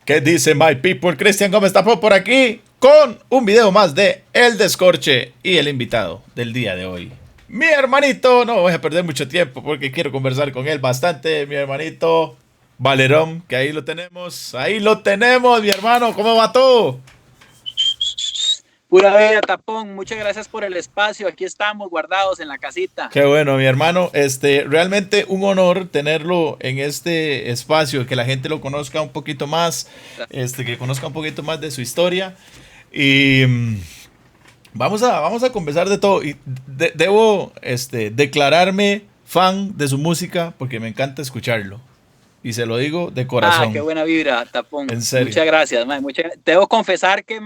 ¿Qué dice my people? Cristian Gómez Tapó por aquí con un video más de El Descorche y el invitado del día de hoy. Mi hermanito, no voy a perder mucho tiempo porque quiero conversar con él bastante. Mi hermanito Valerón, que ahí lo tenemos, mi hermano. ¿Cómo va todo? Pura vida, Tapón. Muchas gracias por el espacio. Aquí estamos guardados en la casita. Qué bueno, mi hermano. Realmente un honor tenerlo en este espacio, que la gente lo conozca un poquito más, que conozca un poquito más de su historia. Y vamos a conversar de todo. Y debo declararme fan de su música porque me encanta escucharlo. Y se lo digo de Qué corazón. buena vibra, Tapón. En serio. Muchas gracias, mae. Debo confesar que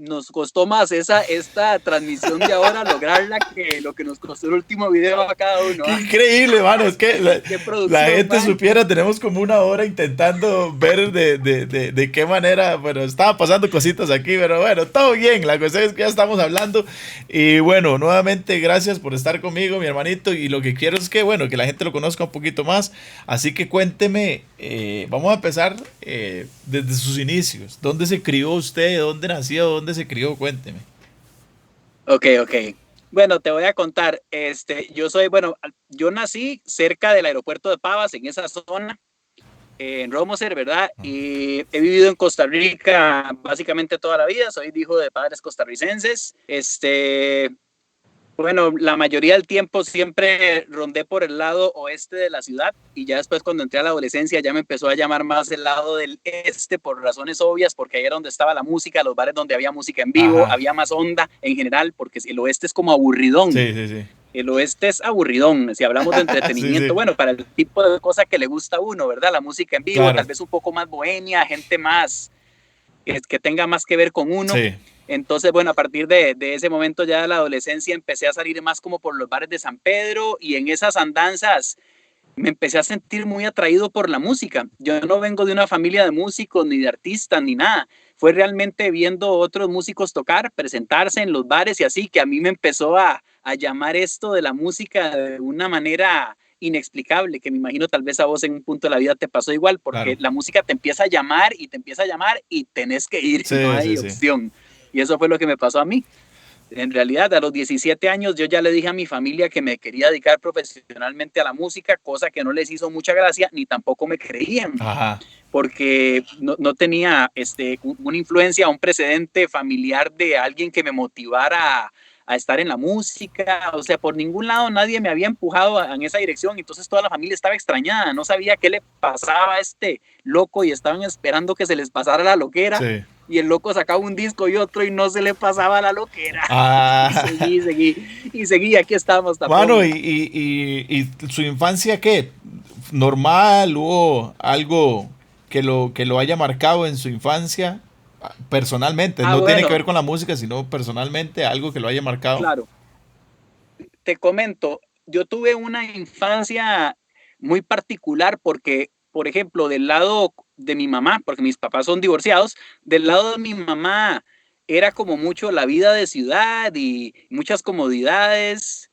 nos costó más esta transmisión de ahora lograrla que lo que nos costó el último video a cada uno. Qué increíble, mano. Es que Qué la producción, gente mae. supiera, tenemos como una hora intentando ver de qué manera, bueno, estaba pasando cositas aquí, pero bueno, todo bien. La cuestión es que ya estamos hablando. Y bueno, nuevamente gracias por estar conmigo, mi hermanito. Y lo que quiero es que, bueno, que la gente lo conozca un poquito más. Así que cuénteme, vamos a empezar desde sus inicios. ¿Dónde se crió usted? ¿Dónde nació? ¿Dónde se crió? Cuénteme. Ok. Bueno, te voy a contar. Yo nací cerca del aeropuerto de Pavas, en esa zona, en Romoser, ¿verdad? Y he vivido en Costa Rica básicamente toda la vida. Soy hijo de padres costarricenses. Bueno, la mayoría del tiempo siempre rondé por el lado oeste de la ciudad y ya después cuando entré a la adolescencia ya me empezó a llamar más el lado del este por razones obvias, porque ahí era donde estaba la música, los bares donde había música en vivo, Ajá. había más onda en general, porque el oeste es como aburridón. Sí, sí, sí. El oeste es aburridón, si hablamos de Sí, entretenimiento, sí. bueno, para el tipo de cosa que le gusta a uno, ¿verdad? La música en vivo, Claro. tal vez un poco más bohemia, gente más que tenga más que ver con uno. Sí. Entonces, bueno, a partir de ese momento ya de la adolescencia empecé a salir más como por los bares de San Pedro y en esas andanzas me empecé a sentir muy atraído por la música. Yo no vengo de una familia de músicos ni de artistas ni nada. Fue realmente viendo otros músicos tocar, presentarse en los bares y así que a mí me empezó a llamar esto de la música de una manera inexplicable, que me imagino tal vez a vos en un punto de la vida te pasó igual, porque Claro. la música te empieza a llamar y te empieza a llamar y tenés que ir, no Sí, sí, hay sí. opción. Y eso fue lo que me pasó a mí. En realidad, a los 17 años yo ya le dije a mi familia que me quería dedicar profesionalmente a la música, cosa que no les hizo mucha gracia, ni tampoco me creían, Ajá. porque no tenía una influencia, un precedente familiar de alguien que me motivara a estar en la música. O sea, por ningún lado nadie me había empujado en esa dirección, entonces toda la familia estaba extrañada, no sabía qué le pasaba a este loco y estaban esperando que se les pasara la loquera. Sí. Y el loco sacaba un disco y otro y no se le pasaba la loquera. Y Ah. seguí, aquí estamos, Bueno, Tapón. y su infancia, ¿qué? ¿Normal? ¿Hubo algo que lo haya marcado en su infancia? Personalmente, no tiene que Bueno, ver con la música, sino personalmente algo que lo haya marcado. claro, te comento, yo tuve una infancia muy particular porque, por ejemplo, del lado de mi mamá, porque mis papás son divorciados, del lado de mi mamá era como mucho la vida de ciudad y muchas comodidades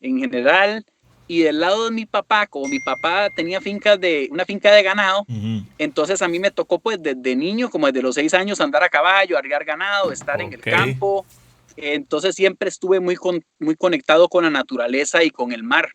en general. Y del lado de mi papá, como mi papá tenía una finca de ganado, Ujú. entonces a mí me tocó pues desde niño, como desde los 6 años, andar a caballo, arriar ganado, estar en el Ok. campo. Entonces siempre estuve muy conectado con la naturaleza y con el mar,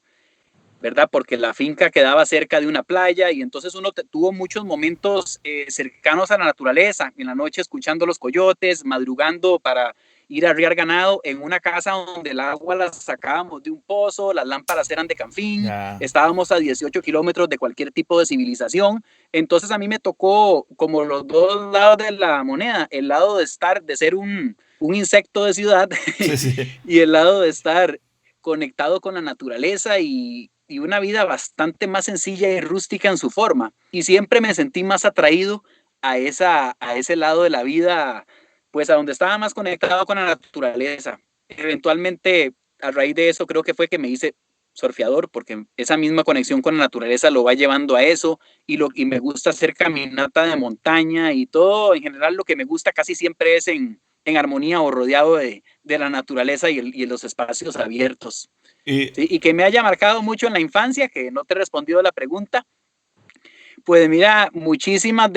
¿verdad? Porque la finca quedaba cerca de una playa y entonces uno tuvo muchos momentos cercanos a la naturaleza, en la noche escuchando los coyotes, madrugando para ir a arriar ganado en una casa donde el agua la sacábamos de un pozo, las lámparas eran de canfín, Ya. estábamos a 18 kilómetros de cualquier tipo de civilización. Entonces a mí me tocó como los dos lados de la moneda, el lado de ser un insecto de ciudad Sí, sí. y el lado de estar conectado con la naturaleza y una vida bastante más sencilla y rústica en su forma. Y siempre me sentí más atraído a ese lado de la vida, pues a donde estaba más conectado con la naturaleza. Eventualmente, a raíz de eso, creo que fue que me hice surfeador, porque esa misma conexión con la naturaleza lo va llevando a eso, y me gusta hacer caminata de montaña y todo. En general, lo que me gusta casi siempre es en armonía o rodeado de la naturaleza y los espacios abiertos. Y ¿Sí? Y que me haya marcado mucho en la infancia, que no te he respondido la pregunta, pues mira, muchísimas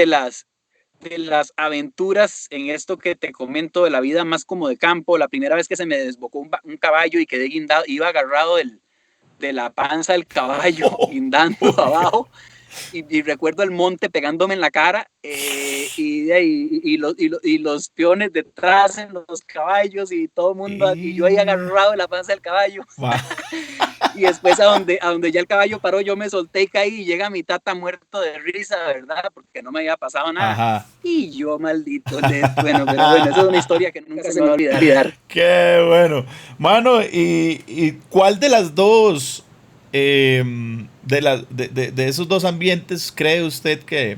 de las aventuras en esto que te comento de la vida más como de campo. La primera vez que se me desbocó un caballo y quedé guindado, iba agarrado de la panza del caballo, guindando abajo. Y recuerdo el monte pegándome en la cara y los peones detrás en los caballos y todo el mundo, y yo ahí agarrado de la panza del caballo. Y después a donde ya el caballo paró, yo me solté y caí y llega mi tata muerto de risa, ¿verdad? Porque no me había pasado nada. Ajá. Y yo, maldito. Bueno, pero bueno, esa es una historia que nunca se me va a olvidar. Qué bueno. Mano, ¿y cuál de las dos, de esos dos ambientes cree usted que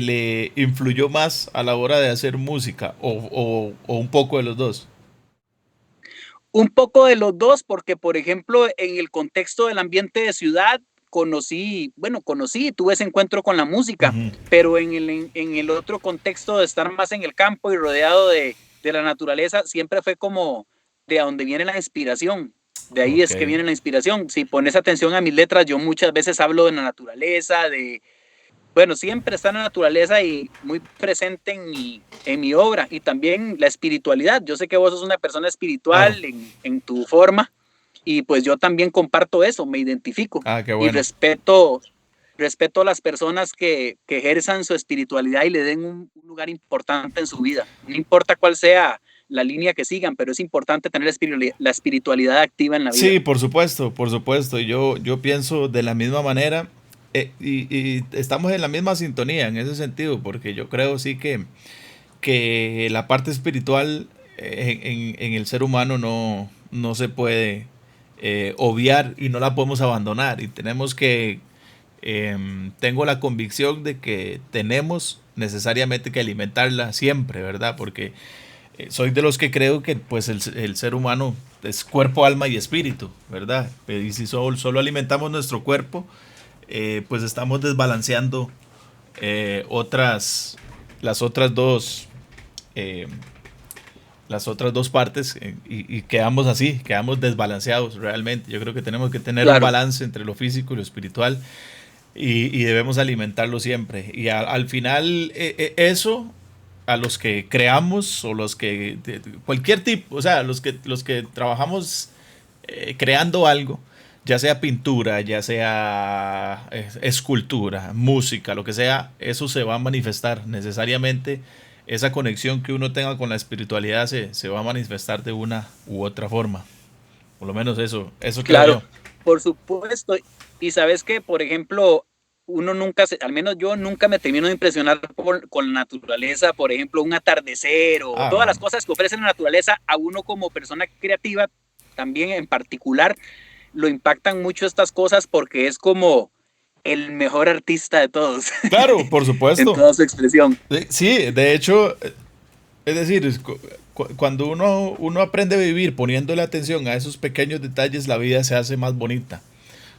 le influyó más a la hora de hacer música? ¿O un poco de los dos? Un poco de los dos, porque por ejemplo, en el contexto del ambiente de ciudad, conocí, tuve ese encuentro con la música, Ujú. pero en el otro contexto de estar más en el campo y rodeado de la naturaleza, siempre fue como de donde viene la inspiración. De ahí Ok. es que viene la inspiración. Si pones atención a mis letras, yo muchas veces hablo de la naturaleza, bueno, siempre está en la naturaleza y muy presente en mi obra, y también la espiritualidad. Yo sé que vos sos una persona Claro. espiritual en tu forma, y pues yo también comparto eso, me identifico Ah, qué y bueno. respeto a las personas que ejerzan su espiritualidad y le den un lugar importante en su vida. No importa cuál sea la línea que sigan, pero es importante tener la espiritualidad activa en la vida. Sí, por supuesto, por supuesto. Yo pienso de la misma manera, y estamos en la misma sintonía en ese sentido, porque yo creo sí que la parte espiritual en el ser humano no se puede obviar y no la podemos abandonar. Y tengo la convicción de que tenemos necesariamente que alimentarla siempre, ¿verdad? Porque soy de los que creo que pues el ser humano es cuerpo, alma y espíritu, ¿verdad? Y si solo alimentamos nuestro cuerpo, pues estamos desbalanceando otras, las otras dos, eh, las otras dos partes, y quedamos así, quedamos desbalanceados realmente. Yo creo que tenemos que tener un Claro, balance entre lo físico y lo espiritual, y debemos alimentarlo siempre. Y al final eso, a los que creamos o los que, cualquier tipo, o sea, los que trabajamos creando algo, ya sea pintura, ya sea escultura, música, lo que sea, eso se va a manifestar necesariamente. Esa conexión que uno tenga con la espiritualidad se va a manifestar de una u otra forma. Por lo menos eso creo claro, yo. por supuesto. Y sabes que, por ejemplo, uno nunca, al menos yo nunca me termino de impresionar con la naturaleza, por ejemplo, un atardecer o Ah, todas las mano. cosas que ofrece la naturaleza a uno como persona creativa, también en particular, lo impactan mucho estas cosas porque es como el mejor artista de todos, Claro, por en supuesto. toda su expresión. Sí, de hecho, es decir, cuando uno aprende a vivir poniéndole atención a esos pequeños detalles, la vida se hace más bonita.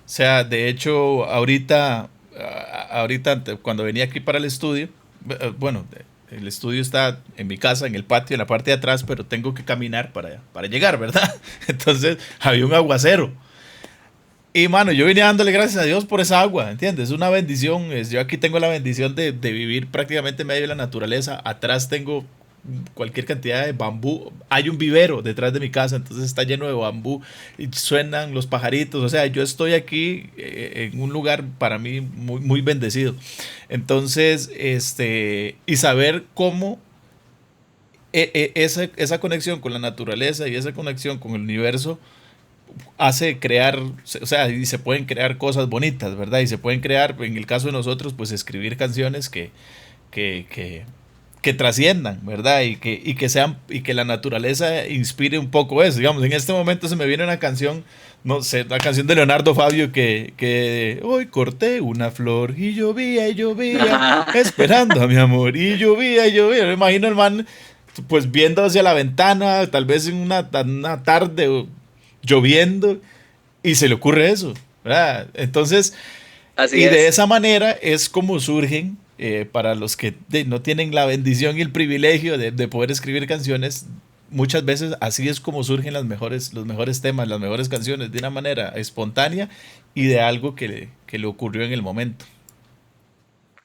O sea, de hecho, ahorita cuando venía aquí para el estudio, bueno, el estudio está en mi casa, en el patio, en la parte de atrás, pero tengo que caminar para llegar, ¿verdad? Entonces, había un aguacero. Y mano, yo vine dándole gracias a Dios por esa agua, ¿entiendes? Es una bendición. Yo aquí tengo la bendición de vivir prácticamente en medio de la naturaleza. Atrás tengo cualquier cantidad de bambú. Hay un vivero detrás de mi casa, entonces está lleno de bambú y suenan los pajaritos. O sea, yo estoy aquí en un lugar para mí muy, muy bendecido. Entonces, y saber cómo esa conexión con la naturaleza y esa conexión con el universo hace crear, o sea, y se pueden crear cosas bonitas, ¿verdad? Y se pueden crear, en el caso de nosotros, pues escribir canciones que, que, que trasciendan, ¿verdad? Y que la naturaleza inspire un poco eso. Digamos, en este momento se me viene una canción, no sé, la canción de Leonardo Fabio que hoy corté una flor y llovía, esperando a mi amor, y llovía, y llovía. Me imagino el man pues viendo hacia la ventana, tal vez en una tarde lloviendo, y se le ocurre eso, ¿verdad? Entonces, Así y de es. esa manera es como surgen, para los que no tienen la bendición y el privilegio de poder escribir canciones, muchas veces así es como surgen los mejores temas, las mejores canciones, de una manera espontánea y de algo que le ocurrió en el momento.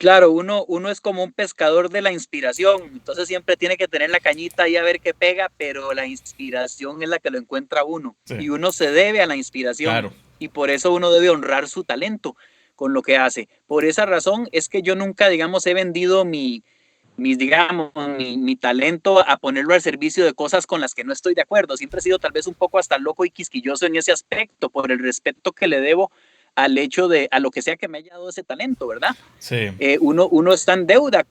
Claro, uno es como un pescador de la inspiración, entonces siempre tiene que tener la cañita ahí a ver qué pega, pero la inspiración es la que lo encuentra uno Sí, y uno se debe a la inspiración claro. y por eso uno debe honrar su talento con lo que hace. Por esa razón es que yo nunca, digamos, he vendido digamos, mi talento a ponerlo al servicio de cosas con las que no estoy de acuerdo. Siempre he sido tal vez un poco hasta loco y quisquilloso en ese aspecto por el respeto que le debo al hecho de, a lo que sea que me haya dado ese talento, ¿verdad? Sí. Uno está en deuda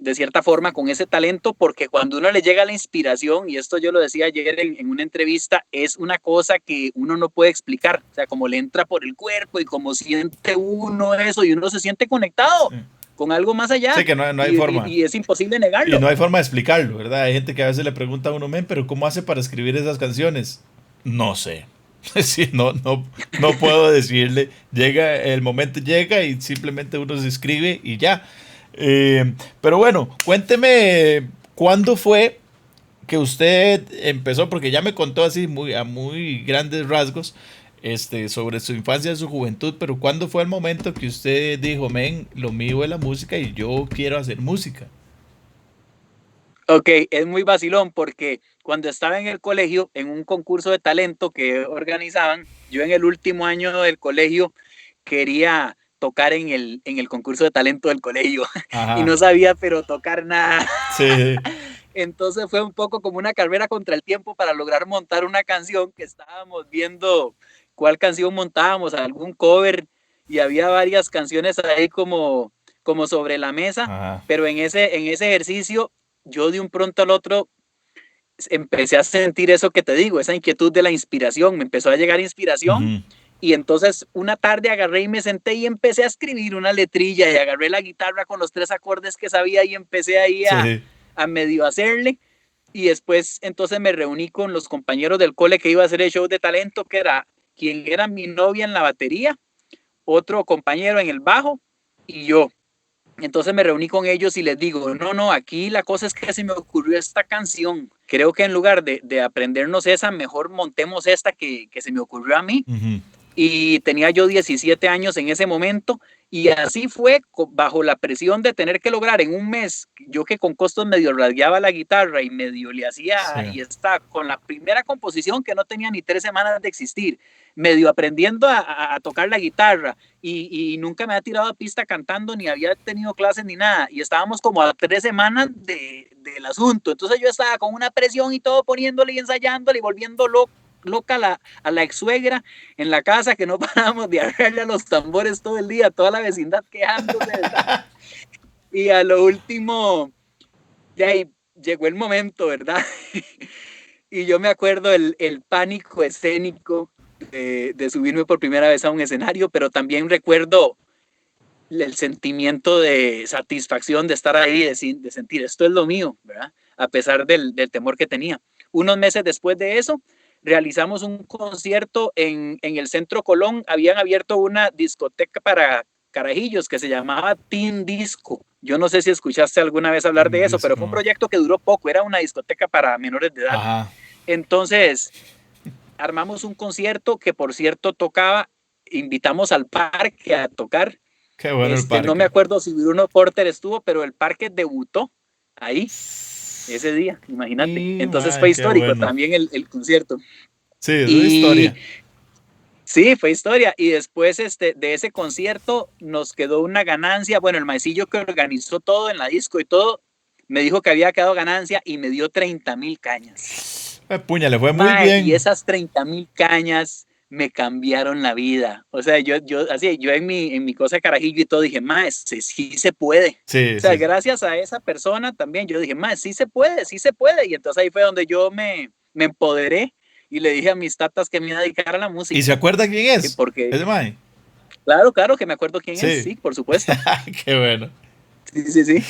de cierta forma, con ese talento, porque cuando uno le llega la inspiración, y esto yo lo decía ayer en una entrevista, es una cosa que uno no puede explicar, o sea, como le entra por el cuerpo y como siente uno eso, y uno se siente conectado Sí, con algo más allá, sí que no hay forma. y es imposible Y negarlo. no hay forma de explicarlo, ¿verdad? Hay gente que a veces le pregunta a uno, men, pero ¿cómo hace para escribir esas canciones? No sé. Sí, no puedo decirle. Llega, el momento llega y simplemente uno se escribe y ya. Pero bueno, cuénteme cuándo fue que usted empezó, porque ya me contó así a muy grandes rasgos sobre su infancia y su juventud, pero ¿cuándo fue el momento que usted dijo, men, lo mío es la música y yo quiero hacer música? Ok, es muy vacilón porque cuando estaba en el colegio, en un concurso de talento que organizaban, yo en el último año del colegio quería tocar en el concurso de talento del colegio y Ajá. no sabía pero tocar nada. Sí, Entonces fue un poco como una carrera contra el tiempo para lograr montar una canción que estábamos viendo cuál canción montábamos, algún cover y había varias canciones ahí como sobre la mesa, ajá. pero en ese ejercicio yo de un pronto al otro empecé a sentir eso que te digo, esa inquietud de la inspiración, me empezó a llegar inspiración Ujú. y entonces una tarde agarré y me senté y empecé a escribir una letrilla y agarré la guitarra con los 3 acordes que sabía y empecé ahí Sí, a medio hacerle y después entonces me reuní con los compañeros del cole que iba a hacer el show de talento, que era quien era mi novia en la batería, otro compañero en el bajo y yo. Entonces me reuní con ellos y les digo, no, aquí la cosa es que se me ocurrió esta canción. Creo que en lugar de aprendernos esa, mejor montemos esta que se me ocurrió a mí ujú. y tenía yo 17 años en ese momento y así fue bajo la presión de tener que lograr en un mes, yo que con costos medio rasgueaba la guitarra y medio le Sí. hacía y está con la primera composición que no tenía ni 3 semanas de existir, medio aprendiendo a tocar la guitarra y nunca me había tirado a pista cantando ni había tenido clases ni nada y estábamos como a 3 semanas del asunto, entonces yo estaba con una presión y todo poniéndole y ensayándole y volviendo loca a la ex suegra en la casa que no parábamos de arrearle a los tambores todo el día, toda la vecindad quejándose, ¿verdad? Y a lo último, de ahí llegó el momento, ¿verdad? Y yo me acuerdo el pánico escénico de subirme por primera vez a un escenario, pero también recuerdo el sentimiento de satisfacción de estar ahí, de sentir esto es lo mío, ¿verdad? A pesar del temor que tenía. Unos meses después de eso, realizamos un concierto en el Centro Colón. Habían abierto una discoteca para carajillos que se llamaba Teen Disco. Yo no sé si escuchaste alguna vez hablar de eso, pero fue un Disco. proyecto que duró poco. Era una discoteca para menores de edad. Ajá. Entonces, armamos un concierto que, por cierto, tocaba. Invitamos al parque a tocar. Qué bueno el No me parque. acuerdo si Bruno Porter estuvo, pero el parque debutó ahí ese día, imagínate. Y, Entonces fue mae, qué histórico bueno. también el concierto. Sí, eso es Y historia. sí, fue historia. Y después de ese concierto nos quedó una ganancia. Bueno, el maecillo que organizó todo en la disco y todo, me dijo que había quedado ganancia y me dio 30,000 cañas. Puña, le fue muy Mae, y bien. esas 30,000 cañas me cambiaron la vida. O sea, yo en mi cosa de carajillo y todo dije, mae, sí se puede. O Sí, sea, sí, sí. gracias a esa persona también yo dije, mae, sí se puede, sí se puede. Y entonces ahí fue donde yo me empoderé y le dije a mis tatas que me iba a dedicar a la ¿Y se música. acuerda quién es? Porque, Ese mae. claro que me acuerdo quién es, Sí. sí, por supuesto. Qué bueno. Sí.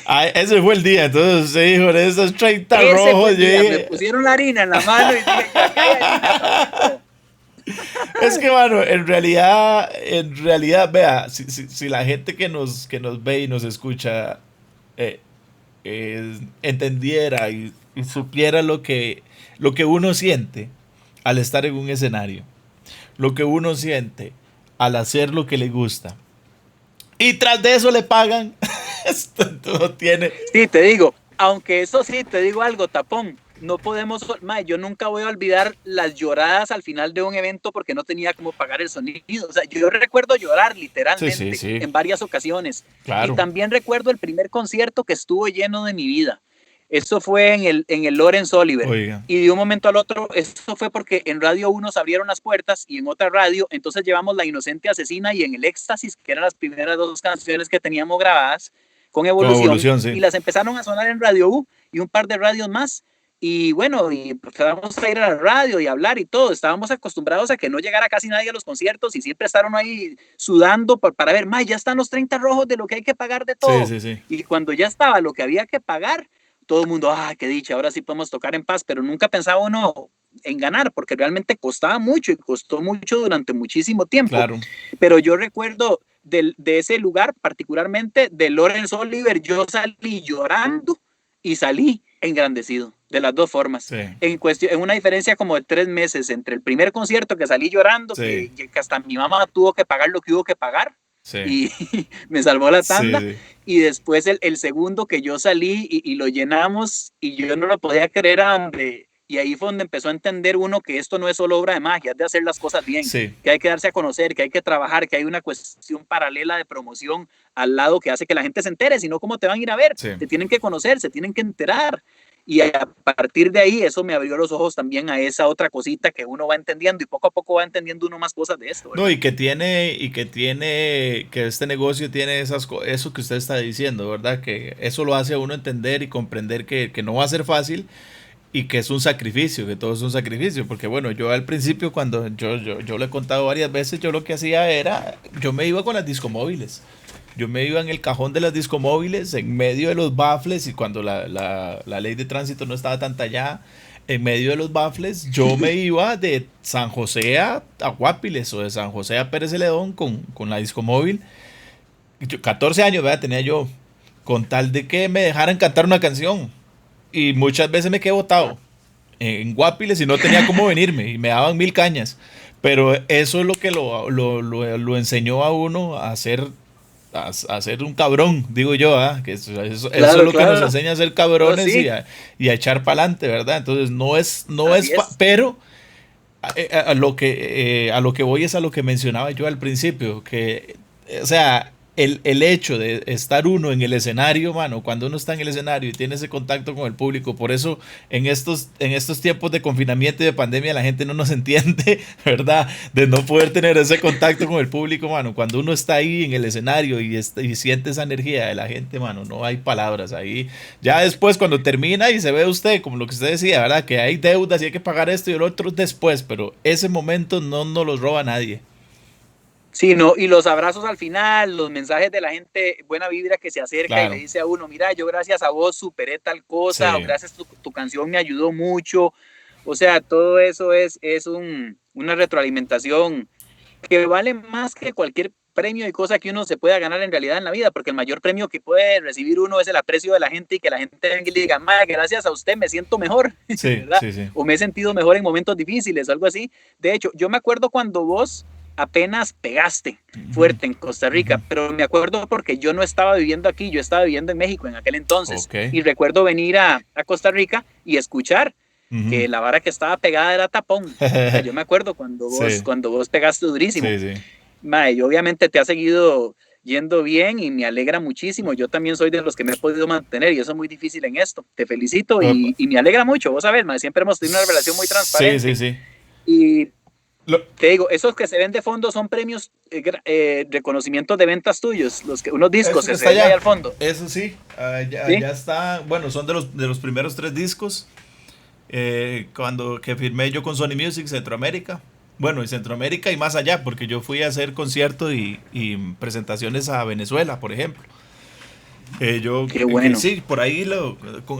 Ah, ese fue el día. Entonces usted dijo, de esos 30 Ese fue rojos, el yo día. Me dije. pusieron la harina en la mano y dije, yo, aquí hay harina, papito. Es que, mano, en realidad, vea, si la gente que nos ve y nos escucha eh, entendiera y supiera lo que uno siente al estar en un escenario, lo que uno siente al hacer lo que le gusta, Y tras de eso le pagan. Esto tiene. Sí, te digo, aunque eso sí, te digo algo, tapón. No podemos, yo nunca voy a olvidar las lloradas al final de un evento porque no tenía cómo pagar el sonido. O sea, yo recuerdo llorar Sí, sí, literalmente sí. en varias ocasiones. Y Claro. también recuerdo el primer concierto que estuvo lleno de mi vida. Eso fue en el Lawrence Oliver. Oiga. Y de un momento al otro, eso fue porque en Radio 1 se abrieron las puertas y en otra radio, entonces llevamos La Inocente Asesina y En el Éxtasis, que eran las primeras dos canciones que teníamos grabadas con Con Evolución, Evolución, y sí. las empezaron a sonar en Radio U y un par de radios más. Y bueno, y empezamos a ir a la radio y a hablar y todo. Estábamos acostumbrados a que no llegara casi nadie a los conciertos y siempre estaban ahí sudando para ver, ya están los 30 rojos de lo que hay que pagar de Sí, todo. sí, sí. Y cuando ya estaba lo que había que pagar, todo el mundo, qué dicha, ahora sí podemos tocar en paz, pero nunca pensaba uno en ganar, porque realmente costaba mucho y costó mucho durante muchísimo tiempo. Claro. Pero yo recuerdo de ese lugar, particularmente de Lawrence Oliver, yo salí llorando y salí engrandecido, de las dos formas. Sí. En una diferencia como de 3 meses entre el primer concierto que salí llorando, Sí. que hasta mi mamá tuvo que pagar lo que hubo que pagar, Sí. y me salvó la tanda. Sí. Y después el segundo que yo salí y lo llenamos y yo no lo podía creer a donde... Y ahí fue donde empezó a entender uno que esto no es solo obra de magia, es de hacer las cosas bien, Sí. que hay que darse a conocer, que hay que trabajar, que hay una cuestión paralela de promoción al lado que hace que la gente se entere, si no, ¿cómo te van a ir a ver? Sí. Te tienen que conocer, se tienen que enterar. Y a partir de ahí, eso me abrió los ojos también a esa otra cosita que uno va entendiendo y poco a poco va entendiendo uno más cosas de esto, ¿verdad? No, que este negocio tiene eso que usted está diciendo, ¿verdad? Que eso lo hace a uno entender y comprender que no va a ser fácil y que es un sacrificio, que todo es un sacrificio. Porque bueno, yo al principio, cuando yo le he contado varias veces, yo lo que hacía era, yo me iba con las discomóviles. Yo me iba en el cajón de las discomóviles, en medio de los bafles, y cuando la ley de tránsito no estaba tan tallada, en medio de los bafles, yo me iba de San José a Guapiles o de San José a Pérez Celedón con la discomóvil. 14 años, ¿verdad? Tenía yo, con tal de que me dejaran cantar una canción. Y muchas veces me quedé botado en Guapiles y no tenía cómo venirme y me daban 1000 cañas. Pero eso es lo que lo enseñó a uno a ser un cabrón, digo yo, que eso es lo que nos enseña a ser cabrones, sí. y a echar para adelante, ¿verdad? Entonces pero a lo que voy es a lo que mencionaba yo al principio, que, o sea, el hecho de estar uno en el escenario, mano, cuando uno está en el escenario y tiene ese contacto con el público, por eso en estos tiempos de confinamiento y de pandemia la gente no nos entiende, ¿verdad? De no poder tener ese contacto con el público, mano. Cuando uno está ahí en el escenario y siente esa energía de la gente, mano, no hay palabras ahí. Ya después cuando termina y se ve usted, como lo que usted decía, ¿verdad? Que hay deudas y hay que pagar esto y el otro después, pero ese momento no nos los roba nadie. Sí, no, y los abrazos al final, los mensajes de la gente, buena vibra que se acerca, claro, y le dice a uno, mira, yo gracias a vos superé tal cosa, sí, o gracias a tu canción me ayudó mucho. O sea, todo eso es una retroalimentación que vale más que cualquier premio y cosa que uno se pueda ganar en realidad en la vida, porque el mayor premio que puede recibir uno es el aprecio de la gente y que la gente venga y le diga, gracias a usted me siento mejor, sí, ¿verdad? Sí, sí. O me he sentido mejor en momentos difíciles, algo así. De hecho, yo me acuerdo cuando vos apenas pegaste fuerte en Costa Rica, pero me acuerdo porque yo no estaba viviendo aquí, yo estaba viviendo en México en aquel entonces, y recuerdo venir a Costa Rica y escuchar que la vara que estaba pegada era Tapón. O sea, yo me acuerdo cuando vos pegaste durísimo. Sí, sí. Y obviamente te ha seguido yendo bien y me alegra muchísimo. Yo también soy de los que me he podido mantener y eso es muy difícil en esto. Te felicito y me alegra mucho. Vos sabés, siempre hemos tenido una relación muy transparente. Sí, sí, sí. Y te digo, esos que se ven de fondo son premios, reconocimientos de ventas tuyos, unos discos que se ven ahí al fondo. Eso sí, ya está. Bueno, son de los primeros 3 discos que firmé yo con Sony Music Centroamérica. Bueno, y Centroamérica y más allá, porque yo fui a hacer conciertos y presentaciones a Venezuela, por ejemplo. Qué bueno. Sí, por ahí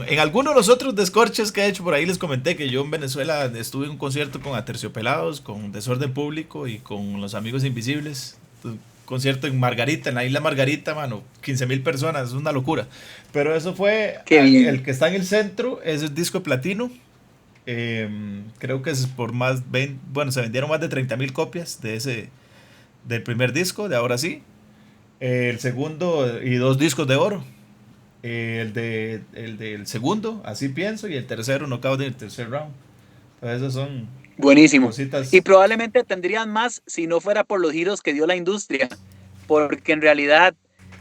en algunos de los otros descorches que he hecho, por ahí les comenté que yo en Venezuela estuve en un concierto con Aterciopelados, con Desorden Público y con Los Amigos Invisibles. Un concierto en Margarita, en la isla Margarita, mano, 15,000 personas, es una locura. Pero eso fue el que está en el centro, es el disco de platino. Creo que es por se vendieron más de 30,000 copias del primer disco, de Ahora Sí. El segundo y 2 discos de oro. El del segundo, así pienso, y el tercero, knockout en el tercer round. Entonces, esas son Buenísimo. Y cositas. probablemente tendrían más si no fuera por los giros que dio la industria, porque en realidad,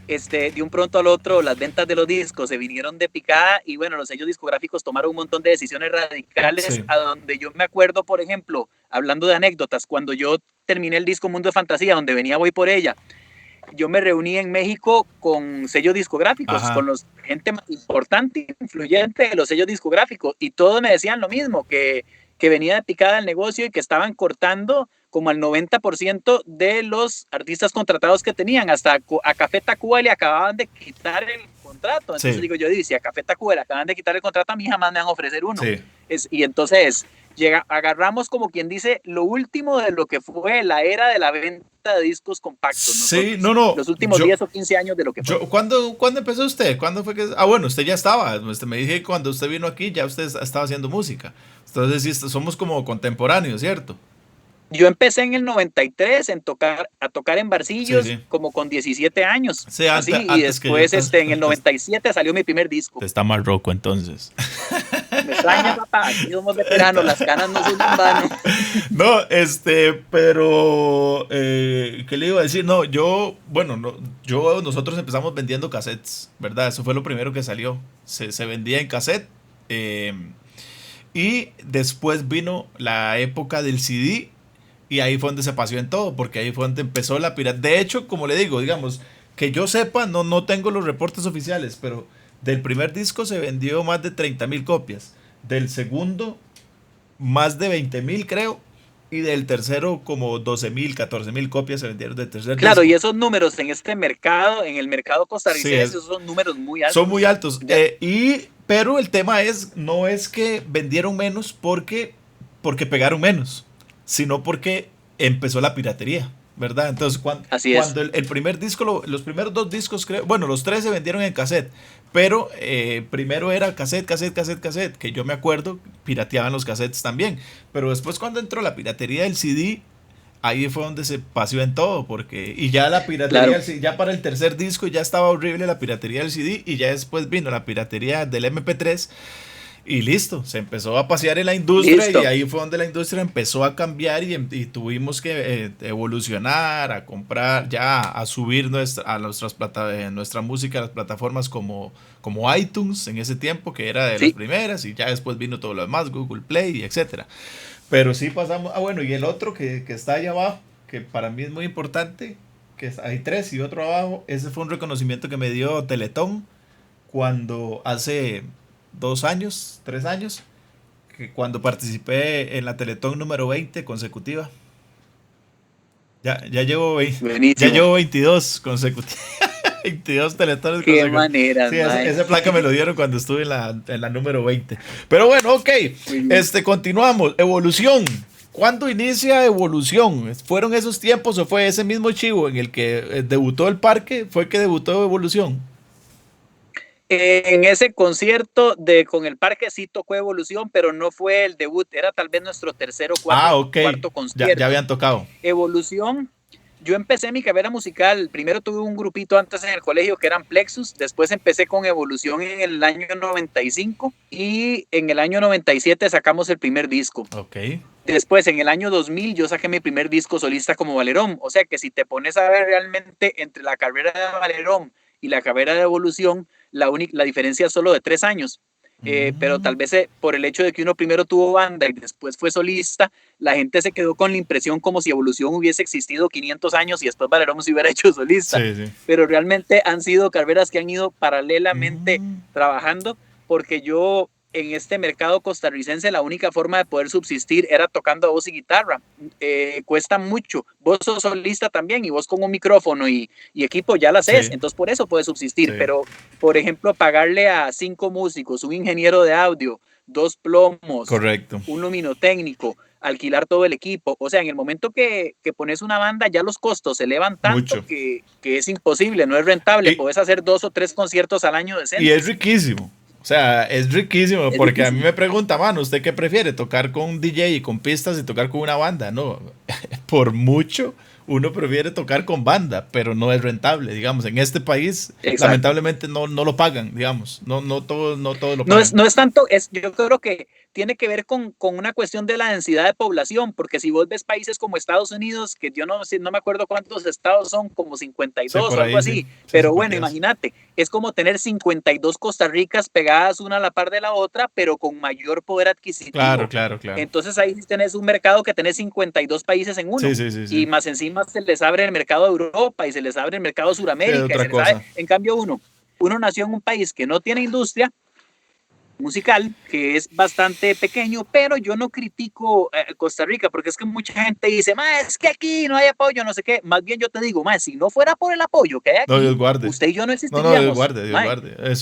de un pronto al otro, las ventas de los discos se vinieron de picada y bueno, los sellos discográficos tomaron un montón de decisiones radicales, Sí. a donde yo me acuerdo, por ejemplo, hablando de anécdotas, cuando yo terminé el disco Mundo de Fantasía, donde venía Voy por ella, yo me reuní en México con sellos discográficos, Ajá. con los gente más importante, influyente de los sellos discográficos, y todos me decían lo mismo, que venía de picada el negocio y que estaban cortando como al 90% de los artistas contratados que tenían. Hasta a Café Tacuba le acababan de quitar el contrato. Entonces Sí, digo yo, si a Café Tacuba le acaban de quitar el contrato, a mí jamás me van a ofrecer uno. sí. Y entonces agarramos, como quien dice, lo último de lo que fue la era de la venta de discos compactos Sí, nosotros. no, no. Los últimos 10 o 15 años de lo que fue. ¿Cuándo empezó usted? ¿Cuándo fue que? Ah, bueno, usted ya estaba. Usted me dije que cuando usted vino aquí ya usted estaba haciendo música. Entonces sí, somos como contemporáneos, ¿cierto? Yo empecé en el 93 a tocar en Sí, barcillos sí. como con 17 años, Sí, así, y antes que yo. después en el 97 salió mi primer disco. Está más roco entonces. Me extraña, papá, aquí somos veteranos, las canas no son en vano. No, pero, ¿qué le iba a decir? No, bueno, no, nosotros empezamos vendiendo cassettes, ¿verdad? Eso fue lo primero que salió. Se vendía en cassette. eh, y después vino la época del CD. Y ahí fue donde se paseó en todo, porque ahí fue donde empezó la pirata. De hecho, como le digo, digamos, que yo sepa, no tengo los reportes oficiales, pero del primer disco se vendió más de 30,000 copias. Del segundo, más de 20,000, creo. Y del tercero, como 12,000, 14,000 copias se vendieron del tercer Claro, disco. y esos números en este mercado, en el mercado Sí, costarricense, esos son números muy son muy altos. altos. Ya, Pero el tema no es que vendieron menos porque pegaron menos, sino porque empezó la piratería, ¿verdad? Entonces, así es. cuando el primer disco, los primeros 2 discos, creo, bueno, los 3 se vendieron en cassette, pero primero era cassette, cassette, cassette, cassette, que yo me acuerdo, pirateaban los cassettes también, pero después cuando entró la piratería del CD, ahí fue donde se paseó en todo, porque y ya la Claro, piratería, ya para el tercer disco ya estaba horrible la piratería del CD y ya después vino la piratería del MP3 y listo, se empezó a pasear en la industria y listo. ahí fue donde la industria empezó a cambiar y tuvimos que evolucionar, a comprar, ya a subir nuestra música a las plataformas como iTunes en ese tiempo, que era de las Sí, primeras, y ya después vino todo lo demás, Google Play y etcétera. Pero sí pasamos. Ah, bueno, y el otro que está allá abajo, que para mí es muy importante, hay 3 y otro abajo, ese fue un reconocimiento que me dio Teletón cuando hace 2 años, 3 años, que cuando participé en la Teletón número 20 consecutiva. Ya buenísimo. llevo 22 consecutivos. 22 teletones Qué consecutivos. maneras, Sí, mae. esa placa me lo dieron cuando estuve en la número 20. Pero bueno, ok. Muy bien. Continuamos. Evolución. ¿Cuándo inicia Evolución? ¿Fueron esos tiempos o fue ese mismo chivo en el que debutó el parque? ¿Fue que debutó Evolución? En ese concierto con el parque sí tocó Evolución, pero no fue el debut, era tal vez nuestro tercer o Ah, ok. cuarto Ya concierto. habían tocado. Evolución, yo empecé mi carrera musical, primero tuve un grupito antes en el colegio que eran Plexus, después empecé con Evolución en el año 95 y en el año 97 sacamos el primer disco. Ok. Después, en el año 2000, yo saqué mi primer disco solista como Valerón. O sea que si te pones a ver realmente entre la carrera de Valerón y la carrera de Evolución, la diferencia es solo de 3 años. Pero Mm, tal vez por el hecho de que uno primero tuvo banda y después fue solista, la gente se quedó con la impresión como si Evolución hubiese existido 500 años y después Valerón se hubiera hecho solista. sí, sí. Pero realmente han sido carreras que han ido paralelamente Mm, trabajando, porque yo en este mercado costarricense la única forma de poder subsistir era tocando voz y guitarra. Cuesta mucho. Vos sos solista también y vos con un micrófono y equipo ya lo haces, sí, entonces por eso puedes subsistir. sí. Pero, por ejemplo, pagarle a 5 músicos, un ingeniero de audio, 2 plomos, Correcto. un luminotécnico, alquilar todo el equipo. O sea, en el momento que pones una banda, ya los costos se elevan tanto Mucho. que es imposible, no es rentable. Y, Podés hacer 2 o 3 conciertos al año y es decentes. riquísimo. O sea, es riquísimo Es porque a mí difícil. me pregunta, mano, ¿usted qué prefiere? ¿Tocar con un DJ y con pistas y tocar con una banda? No, por mucho uno prefiere tocar con banda, pero no es rentable, digamos. En este país, Exacto. lamentablemente no lo pagan, digamos. No todos lo No pagan. no es tanto, yo creo que tiene que ver con una cuestión de la densidad de población, porque si vos ves países como Estados Unidos, que yo no me acuerdo cuántos estados son, como Sí, 52 por o algo ahí, sí. así, Sí, pero bueno, 52. imagínate, es como tener 52 Costa Ricas pegadas una a la par de la otra, pero con mayor poder Claro, adquisitivo. claro, claro. Entonces ahí tenés un mercado que tenés 52 países en Sí, uno. sí, sí, sí. Y más encima se les abre el mercado de Europa y se les abre el mercado de Sí, es Sudamérica y se otra les abre, cosa. en cambio uno nació en un país que no tiene industria musical, que es bastante pequeño, pero yo no critico Costa Rica, porque es que mucha gente dice, es que aquí no hay apoyo, no sé qué. Más bien yo te digo, si no fuera por el apoyo que hay No, aquí, Dios guarde. usted y yo no No, Dios existiríamos. guarde, Dios guarde. O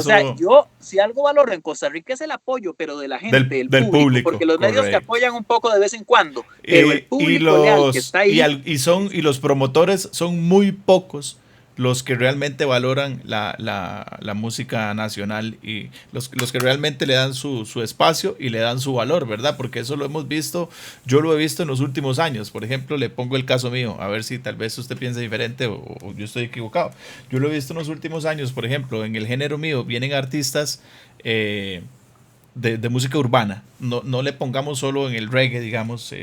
sea, Eso yo, si algo valoro en Costa Rica es el apoyo, pero de la gente, del del público, público, porque los medios te correcto. apoyan un poco de vez en cuando, pero el Y público leal que los está ahí, y los promotores son muy pocos los que realmente valoran la música nacional y los que realmente le dan su espacio y le dan su valor, ¿verdad? Porque eso lo hemos visto, yo lo he visto en los últimos años. Por ejemplo, le pongo el caso mío, a ver si tal vez usted piensa diferente o yo estoy equivocado. Yo lo he visto en los últimos años, por ejemplo, en el género mío vienen artistas de música urbana. No le pongamos solo en el reggae, digamos,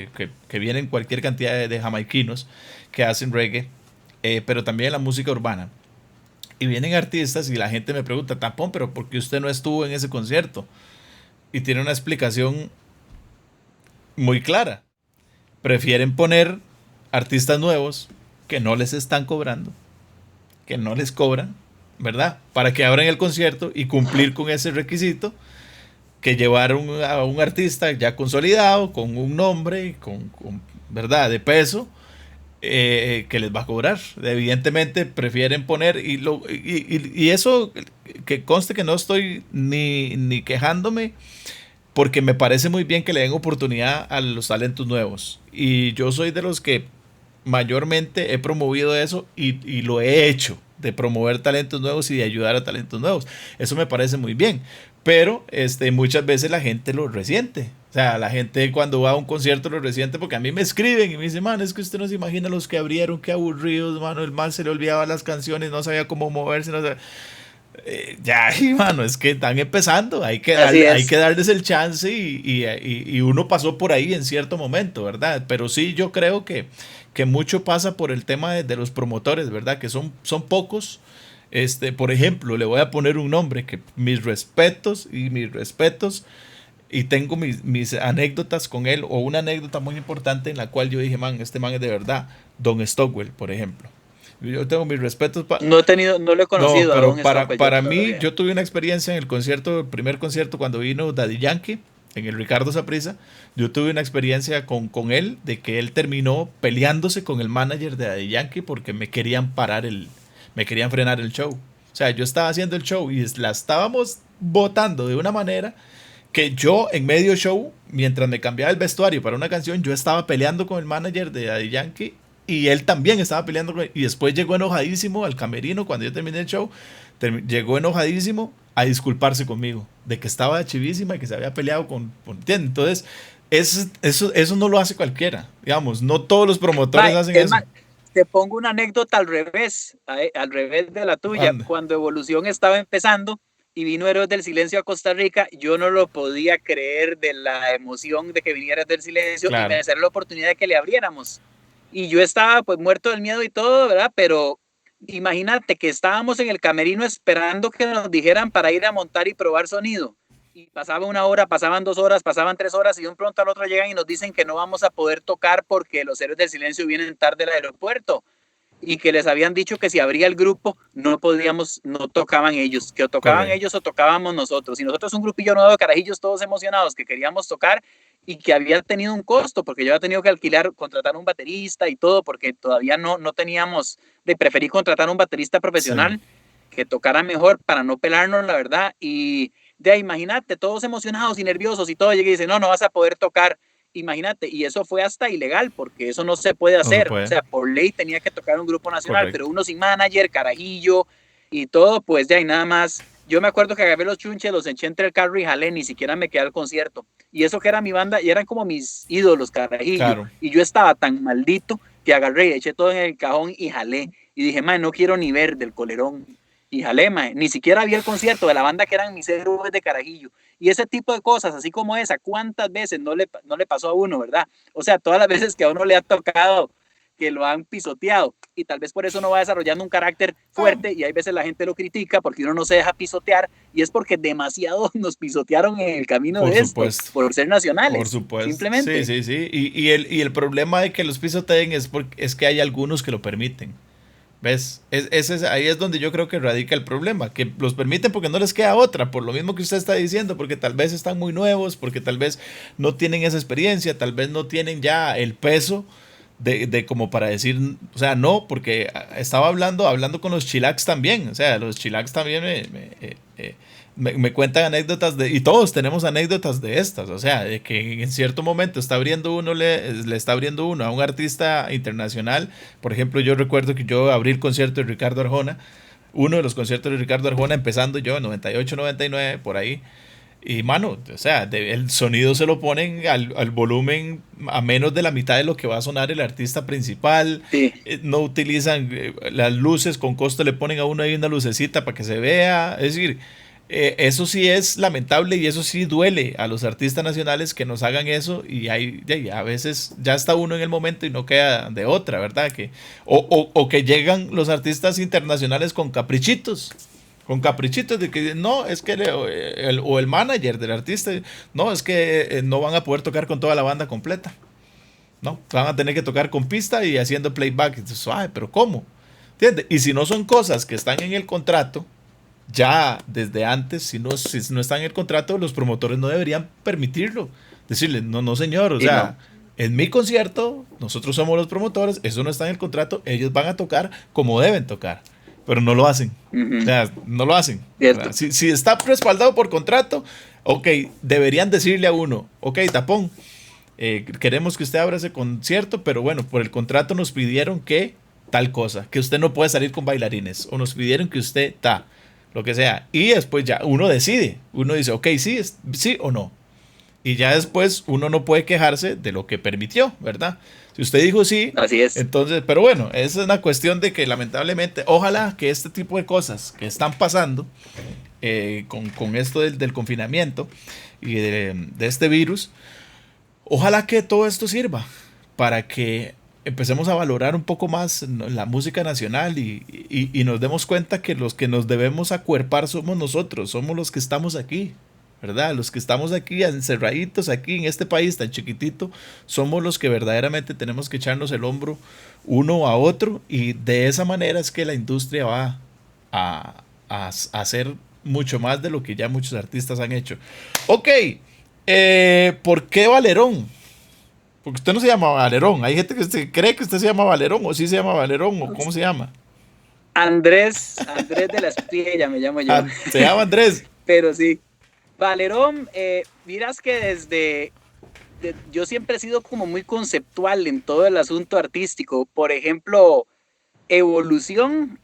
que vienen cualquier cantidad de jamaiquinos que hacen reggae, pero también la música urbana. Y vienen artistas y la gente me pregunta, Tapón, pero ¿por qué usted no estuvo en ese concierto? Y tiene una explicación muy clara. Prefieren poner artistas nuevos que no les están cobrando, que no les cobran, ¿verdad? Para que abran el concierto y cumplir con ese requisito que llevar a un artista ya consolidado, con un nombre, ¿verdad? De peso, que les va a cobrar. Evidentemente prefieren poner, y eso que conste que no estoy ni quejándome, porque me parece muy bien que le den oportunidad a los talentos nuevos. Y yo soy de los que mayormente he promovido eso y lo he hecho, de promover talentos nuevos y de ayudar a talentos nuevos. Eso me parece muy bien. Pero muchas veces la gente lo resiente. O sea, la gente cuando va a un concierto lo resiente porque a mí me escriben y me dicen, man, es que usted no se imagina los que abrieron, qué aburridos, mano, el man se le olvidaba las canciones, no sabía cómo moverse, no sabía. Ya, y, mano, es que están empezando, hay que darles el chance y uno pasó por ahí en cierto momento, ¿verdad? Pero sí, yo creo que mucho pasa por el tema de los promotores, ¿verdad? Que son pocos. Por ejemplo, le voy a poner un nombre que mis respetos y tengo mis anécdotas con él o una anécdota muy importante en la cual yo dije, man, este man es de verdad, Don Stockwell, por ejemplo. Yo tengo mis respetos. no lo he No, conocido a pero Don Stockwell yo para mí, todavía. yo tuve una experiencia en el concierto, el primer concierto cuando vino Daddy Yankee, en el Ricardo Saprissa. Yo tuve una experiencia con él, de que él terminó peleándose con el manager de Daddy Yankee porque me querían frenar el show. O sea, yo estaba haciendo el show y la estábamos botando de una manera que yo en medio show, mientras me cambiaba el vestuario para una canción, yo estaba peleando con el manager de Daddy Yankee y él también estaba peleando con él. Y después llegó enojadísimo al camerino cuando yo terminé el show. Llegó enojadísimo a disculparse conmigo de que estaba chivísima y que se había peleado ¿entiendes? Entonces, eso no lo hace cualquiera. Digamos, no todos los promotores hacen Es eso. más, te pongo una anécdota al revés de la tuya. Anda. Cuando Evolución estaba empezando y vino Héroes del Silencio a Costa Rica, yo no lo podía creer de la emoción de que viniera del Silencio y me Claro. salió la oportunidad de que le abriéramos. Y yo estaba pues muerto del miedo y todo, ¿verdad? Pero imagínate que estábamos en el camerino esperando que nos dijeran para ir a montar y probar sonido. Y pasaba una hora, pasaban 2 horas, pasaban 3 horas y de un pronto al otro llegan y nos dicen que no vamos a poder tocar porque los Héroes del Silencio vienen tarde al aeropuerto y que les habían dicho que si abría el grupo no tocaban ellos, que o tocaban Correcto. ellos o tocábamos nosotros. Y nosotros un grupillo nuevo de carajillos todos emocionados que queríamos tocar y que había tenido un costo porque yo había tenido que contratar un baterista y todo porque todavía no teníamos, preferí contratar un baterista Sí. profesional que tocara mejor para no pelarnos, la verdad. Y de ahí, imagínate, todos emocionados y nerviosos y todo, llegué y dice, no vas a poder tocar. Imagínate, y eso fue hasta ilegal, porque eso no se puede No se hacer. O puede. sea, por ley tenía que tocar un grupo nacional, pero Correcto. uno sin manager, carajillo y todo, pues de ahí nada más. Yo me acuerdo que agarré los chunches, los eché entre el carro y jalé, ni siquiera me quedé al concierto. Y eso que era mi banda, y eran como mis ídolos, carajillo. Claro. Y yo estaba tan maldito que agarré, eché todo en el cajón y jalé. Y dije, mae, no quiero ni ver del colerón. Y jalé, mae. Ni siquiera vi el concierto de la banda que eran mis héroes de Carajillo. Y ese tipo de cosas, así como esa, ¿cuántas veces no le pasó a uno, verdad? O sea, todas las veces que a uno le ha tocado que lo han pisoteado y tal vez por eso no va desarrollando un carácter fuerte y hay veces la gente lo critica porque uno no se deja pisotear y es porque demasiado nos pisotearon en el camino Por de esto, supuesto. por ser nacionales. Por supuesto. Sí, Simplemente. sí, sí. Y el problema de que los pisoteen es que hay algunos que lo permiten. ¿Ves? Ahí es donde yo creo que radica el problema, que los permiten porque no les queda otra, por lo mismo que usted está diciendo, porque tal vez están muy nuevos, porque tal vez no tienen esa experiencia, tal vez no tienen ya el peso de como para decir, o sea, no, porque estaba hablando con los chilax también, o sea, los chilax también me cuentan anécdotas y todos tenemos anécdotas de estas, o sea, de que en cierto momento le está abriendo uno a un artista internacional. Por ejemplo, yo recuerdo que yo abrí el concierto de Ricardo Arjona, uno de los conciertos de Ricardo Arjona, empezando yo en 98, 99, por ahí. Y mano, o sea, el sonido se lo ponen al volumen a menos de la mitad de lo que va a sonar el artista principal. Sí. No utilizan las luces, con costo le ponen a uno ahí una lucecita para que se vea. Es decir, eso sí es lamentable y eso sí duele a los artistas nacionales que nos hagan eso y a veces ya está uno en el momento y no queda de otra, ¿verdad? O que llegan los artistas internacionales con caprichitos de que no, es que o el manager del artista, no, es que no van a poder tocar con toda la banda completa, no, van a tener que tocar con pista y haciendo playback. Entonces, ay, pero ¿cómo? ¿Entiendes? Y si no son cosas que están en el contrato, ya desde antes, si no están en el contrato, los promotores no deberían permitirlo. Decirle, no, no señor, o sea, no. En mi concierto, nosotros somos los promotores, eso no está en el contrato, ellos van a tocar como deben tocar. Pero no lo hacen. O sea, no lo hacen. Si está respaldado por contrato, ok, deberían decirle a uno, ok, tapón, queremos que usted abra ese concierto, pero bueno, por el contrato nos pidieron que tal cosa, que usted no puede salir con bailarines, o nos pidieron que usted lo que sea. Y después ya uno decide, uno dice, ok, sí o no. Y ya después uno no puede quejarse de lo que permitió, ¿verdad? Si usted dijo sí, así es. Entonces, pero bueno, esa es una cuestión de que lamentablemente, ojalá que este tipo de cosas que están pasando con esto del confinamiento y de este virus, ojalá que todo esto sirva para que empecemos a valorar un poco más la música nacional y nos demos cuenta que los que nos debemos acuerpar somos nosotros, somos los que estamos aquí. ¿Verdad? Los que estamos aquí encerraditos aquí en este país tan chiquitito, somos los que verdaderamente tenemos que echarnos el hombro uno a otro y de esa manera es que la industria va a hacer mucho más de lo que ya muchos artistas han hecho. Ok, ¿por qué Valerón? Porque usted no se llama Valerón, hay gente que cree que usted se llama Valerón o sí se llama Valerón o ¿cómo se llama? Andrés de la Espriella me llamo yo. Se llama Andrés. Pero sí. Valerón, miras que yo siempre he sido como muy conceptual en todo el asunto artístico. Por ejemplo, Evolución,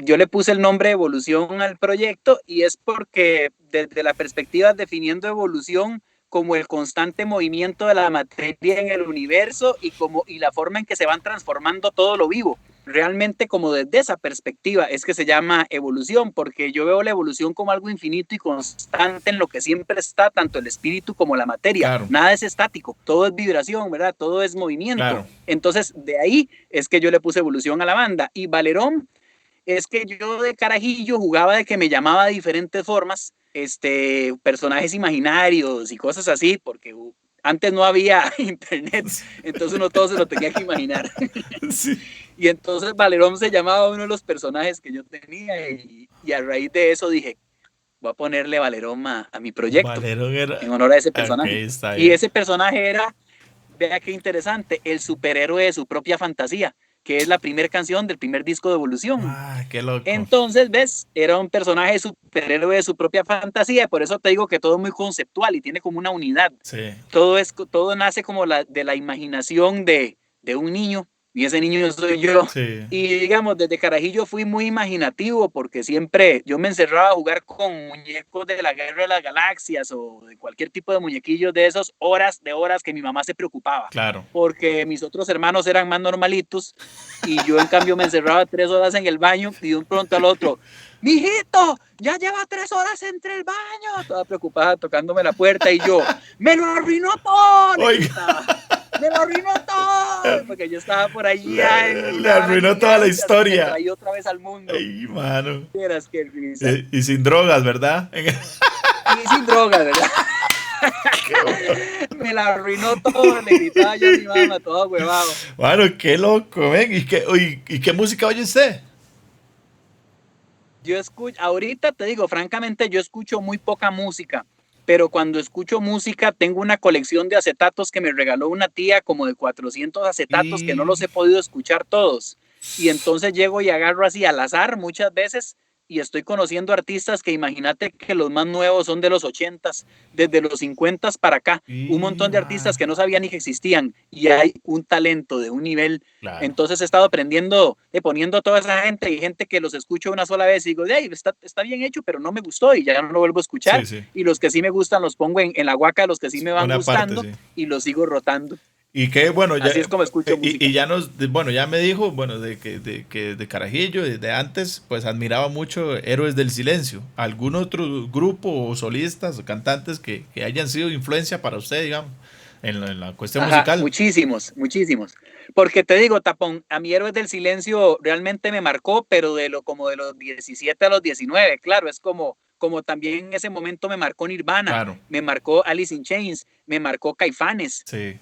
yo le puse el nombre Evolución al proyecto y es porque desde la perspectiva definiendo evolución como el constante movimiento de la materia en el universo y la forma en que se van transformando todo lo vivo. Realmente como desde esa perspectiva es que se llama evolución, porque yo veo la evolución como algo infinito y constante en lo que siempre está, tanto el espíritu como la materia. Claro. Nada es estático, todo es vibración, ¿verdad? Todo es movimiento. Claro. Entonces, de ahí es que yo le puse evolución a la banda. Y Valerón es que yo de carajillo jugaba de que me llamaba de diferentes formas, personajes imaginarios y cosas así, porque antes no había internet, entonces uno todo se lo tenía que imaginar. Sí. Y entonces Valerón se llamaba uno de los personajes que yo tenía y a raíz de eso dije, voy a ponerle Valerón a mi proyecto. Valerón era... en honor a ese personaje. Okay, y ese personaje era, vea qué interesante, el superhéroe de su propia fantasía, que es la primera canción del primer disco de Evolución. Ah, qué loco. Entonces, ¿ves? Era un personaje superhéroe de su propia fantasía, por eso te digo que todo es muy conceptual y tiene como una unidad. Sí. Todo nace como de la imaginación de un niño y ese niño soy yo. Sí. Y digamos, desde carajillo fui muy imaginativo porque siempre yo me encerraba a jugar con muñecos de la Guerra de las Galaxias o de cualquier tipo de muñequillos de esos, horas de horas que mi mamá se preocupaba. Claro. Porque mis otros hermanos eran más normalitos y yo en cambio me encerraba 3 horas en el baño y de un pronto al otro, mijito, ya lleva 3 horas entre el baño, toda preocupada tocándome la puerta y yo, me lo arruinó todo, me lo arruinó todo, porque yo estaba por allí. Le arruinó toda la historia. Me traí otra vez al mundo. Ay, mano. Qué risa. Y sin drogas, ¿verdad? Y sin drogas, ¿verdad? Me la arruinó todo, le gritaba yo a mi mamá, todo huevado. Bueno, qué loco, ven. ¿Y qué música oye usted? Yo escucho, ahorita te digo, francamente, yo escucho muy poca música, pero cuando escucho música tengo una colección de acetatos que me regaló una tía, como de 400 acetatos que no los he podido escuchar todos. Y entonces llego y agarro así al azar muchas veces y estoy conociendo artistas que imagínate que los más nuevos son de los 80s, desde los 50s para acá, un montón de artistas que no sabía ni que existían y hay un talento de un nivel. Claro. Entonces he estado aprendiendo, poniendo a toda esa gente y gente que los escucho una sola vez y digo, hey, está bien hecho, pero no me gustó y ya no lo vuelvo a escuchar. Sí, sí. Y los que sí me gustan los pongo en la guaca, los que sí me van gustando parte, sí. Y los sigo rotando. Y que bueno, ya, así es como escucho música. Y ya ya me dijo, bueno, de carajillo, de antes, pues admiraba mucho Héroes del Silencio. ¿Algún otro grupo o solistas o cantantes que hayan sido influencia para usted, digamos, en la cuestión musical? Muchísimos. Porque te digo, Tapón, a mí Héroes del Silencio realmente me marcó, pero como de los 17 a los 19, claro, es como también en ese momento me marcó Nirvana, claro. Me marcó Alice in Chains, me marcó Caifanes, sí.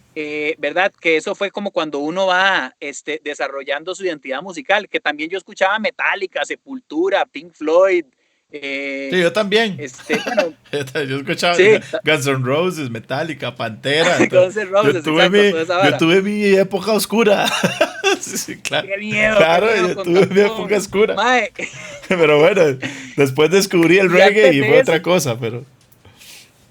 ¿Verdad? Que eso fue como cuando uno va desarrollando su identidad musical, que también yo escuchaba Metallica, Sepultura, Pink Floyd. Sí, yo también. Bueno, yo escuchaba Guns N' Roses, Metallica, Pantera. Guns N' Roses, yo tuve mi época oscura. Sí, claro. Qué miedo. Claro, yo tuve mi época oscura. Mae. Pero bueno, después descubrí el reggae y fue otra cosa, pero...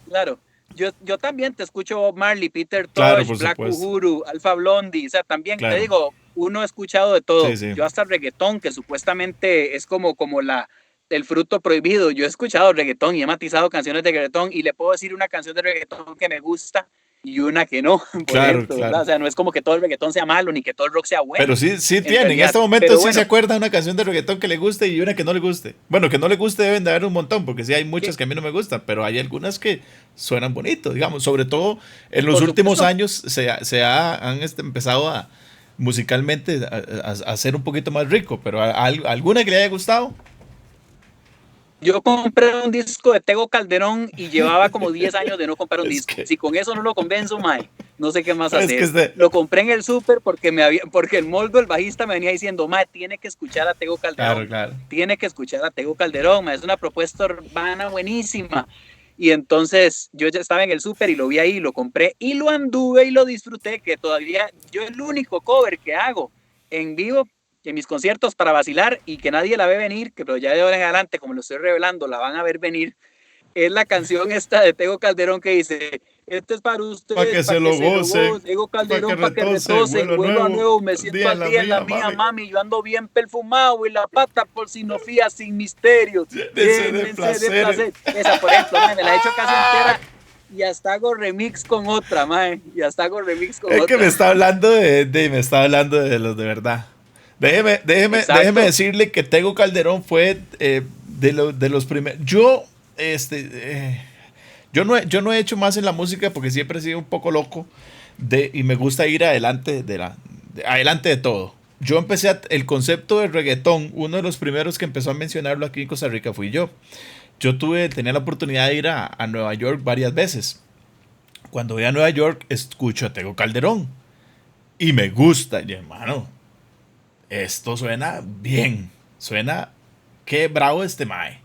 Claro. Yo también te escucho Bob Marley, Peter Tosh, Black Uhuru, Alpha Blondie, o sea, también te digo, uno ha escuchado de todo. Sí, sí. Yo hasta reggaetón, que supuestamente es como el fruto prohibido. Yo he escuchado reggaetón y he matizado canciones de reggaetón y le puedo decir una canción de reggaetón que me gusta y una que no, claro, ejemplo, claro. O sea, no es como que todo el reggaetón sea malo ni que todo el rock sea bueno. Pero sí tiene, en este momento sí se acuerda una canción de reggaetón que le guste y una que no le guste. Bueno, que no le guste deben de haber un montón, porque sí hay muchas que a mí no me gustan, pero hay algunas que suenan bonitos, digamos, sobre todo en los últimos años se han empezado a musicalmente a ser un poquito más rico, pero ¿alguna que le haya gustado? Yo compré un disco de Tego Calderón y llevaba como 10 años de no comprar un disco. Si con eso no lo convenzo, mae, no sé qué más hacer. Lo compré en el súper porque el Moldo, el bajista, me venía diciendo, mae, tiene que escuchar a Tego Calderón. Claro. Tiene que escuchar a Tego Calderón, mae, es una propuesta urbana buenísima. Y entonces yo ya estaba en el súper y lo vi ahí, lo compré y lo anduve y lo disfruté, que todavía yo el único cover que hago en vivo en mis conciertos para vacilar y que nadie la ve venir, que pero ya de ahora en adelante, como lo estoy revelando, la van a ver venir, es la canción esta de Tego Calderón que dice, este es para ustedes, para que se lo goce, Tego Calderón, para que retose, vuelo a nuevo, me siento al día en la mía, mami, yo ando bien perfumado y la pata por sinofía sin misterios, de placer. Esa, por ejemplo, me la he hecho casi entera. Y hasta hago remix con otra, mae, Es que me está hablando de los de verdad. Déjeme decirle que Tego Calderón fue de los primeros. Yo no he hecho más en la música porque siempre he sido un poco loco y me gusta ir adelante adelante de todo. Yo empecé el concepto de reggaetón, uno de los primeros que empezó a mencionarlo aquí en Costa Rica fui yo. Tenía la oportunidad de ir a Nueva York varias veces. Cuando voy a Nueva York escucho a Tego Calderón y me gusta, y hermano, esto suena bien, qué bravo este mae.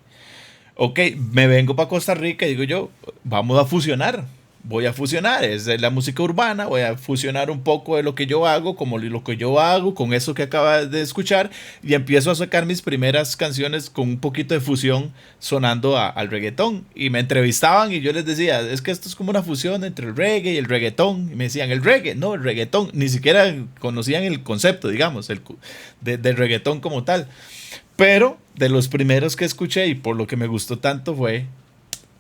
Ok, me vengo para Costa Rica y digo yo, vamos a fusionar. voy a fusionar, es de la música urbana, voy a fusionar un poco de lo que yo hago, como lo que yo hago, con eso que acabas de escuchar, y empiezo a sacar mis primeras canciones con un poquito de fusión sonando al reggaetón. Y me entrevistaban y yo les decía, es que esto es como una fusión entre el reggae y el reggaetón. Y me decían, el reggae, no, el reggaetón. Ni siquiera conocían el concepto, digamos, del reggaetón como tal. Pero de los primeros que escuché y por lo que me gustó tanto fue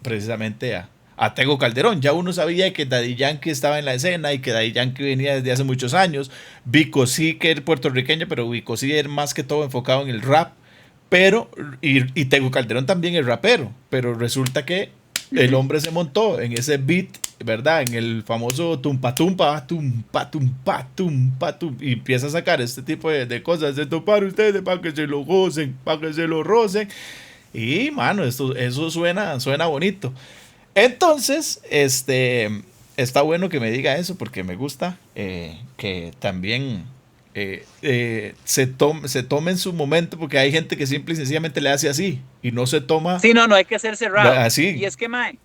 precisamente a Tego Calderón. Ya uno sabía que Daddy Yankee estaba en la escena y que Daddy Yankee venía desde hace muchos años. Vico sí, que era puertorriqueño, pero Vico sí era más que todo enfocado en el rap. Pero, y Tego Calderón también es rapero, pero resulta que el hombre se montó en ese beat, ¿verdad? En el famoso tumpa tumpa, tumpa tumpa, tumpa tum, y empieza a sacar este tipo de cosas. Esto para ustedes, para que se lo gocen, para que se lo rocen. Y, mano, eso suena bonito. Entonces, está bueno que me diga eso porque me gusta que también se tome en su momento porque hay gente que simple y sencillamente le hace así y no se toma Sí, no, no hay que ser cerrado. Y así. es que, mae,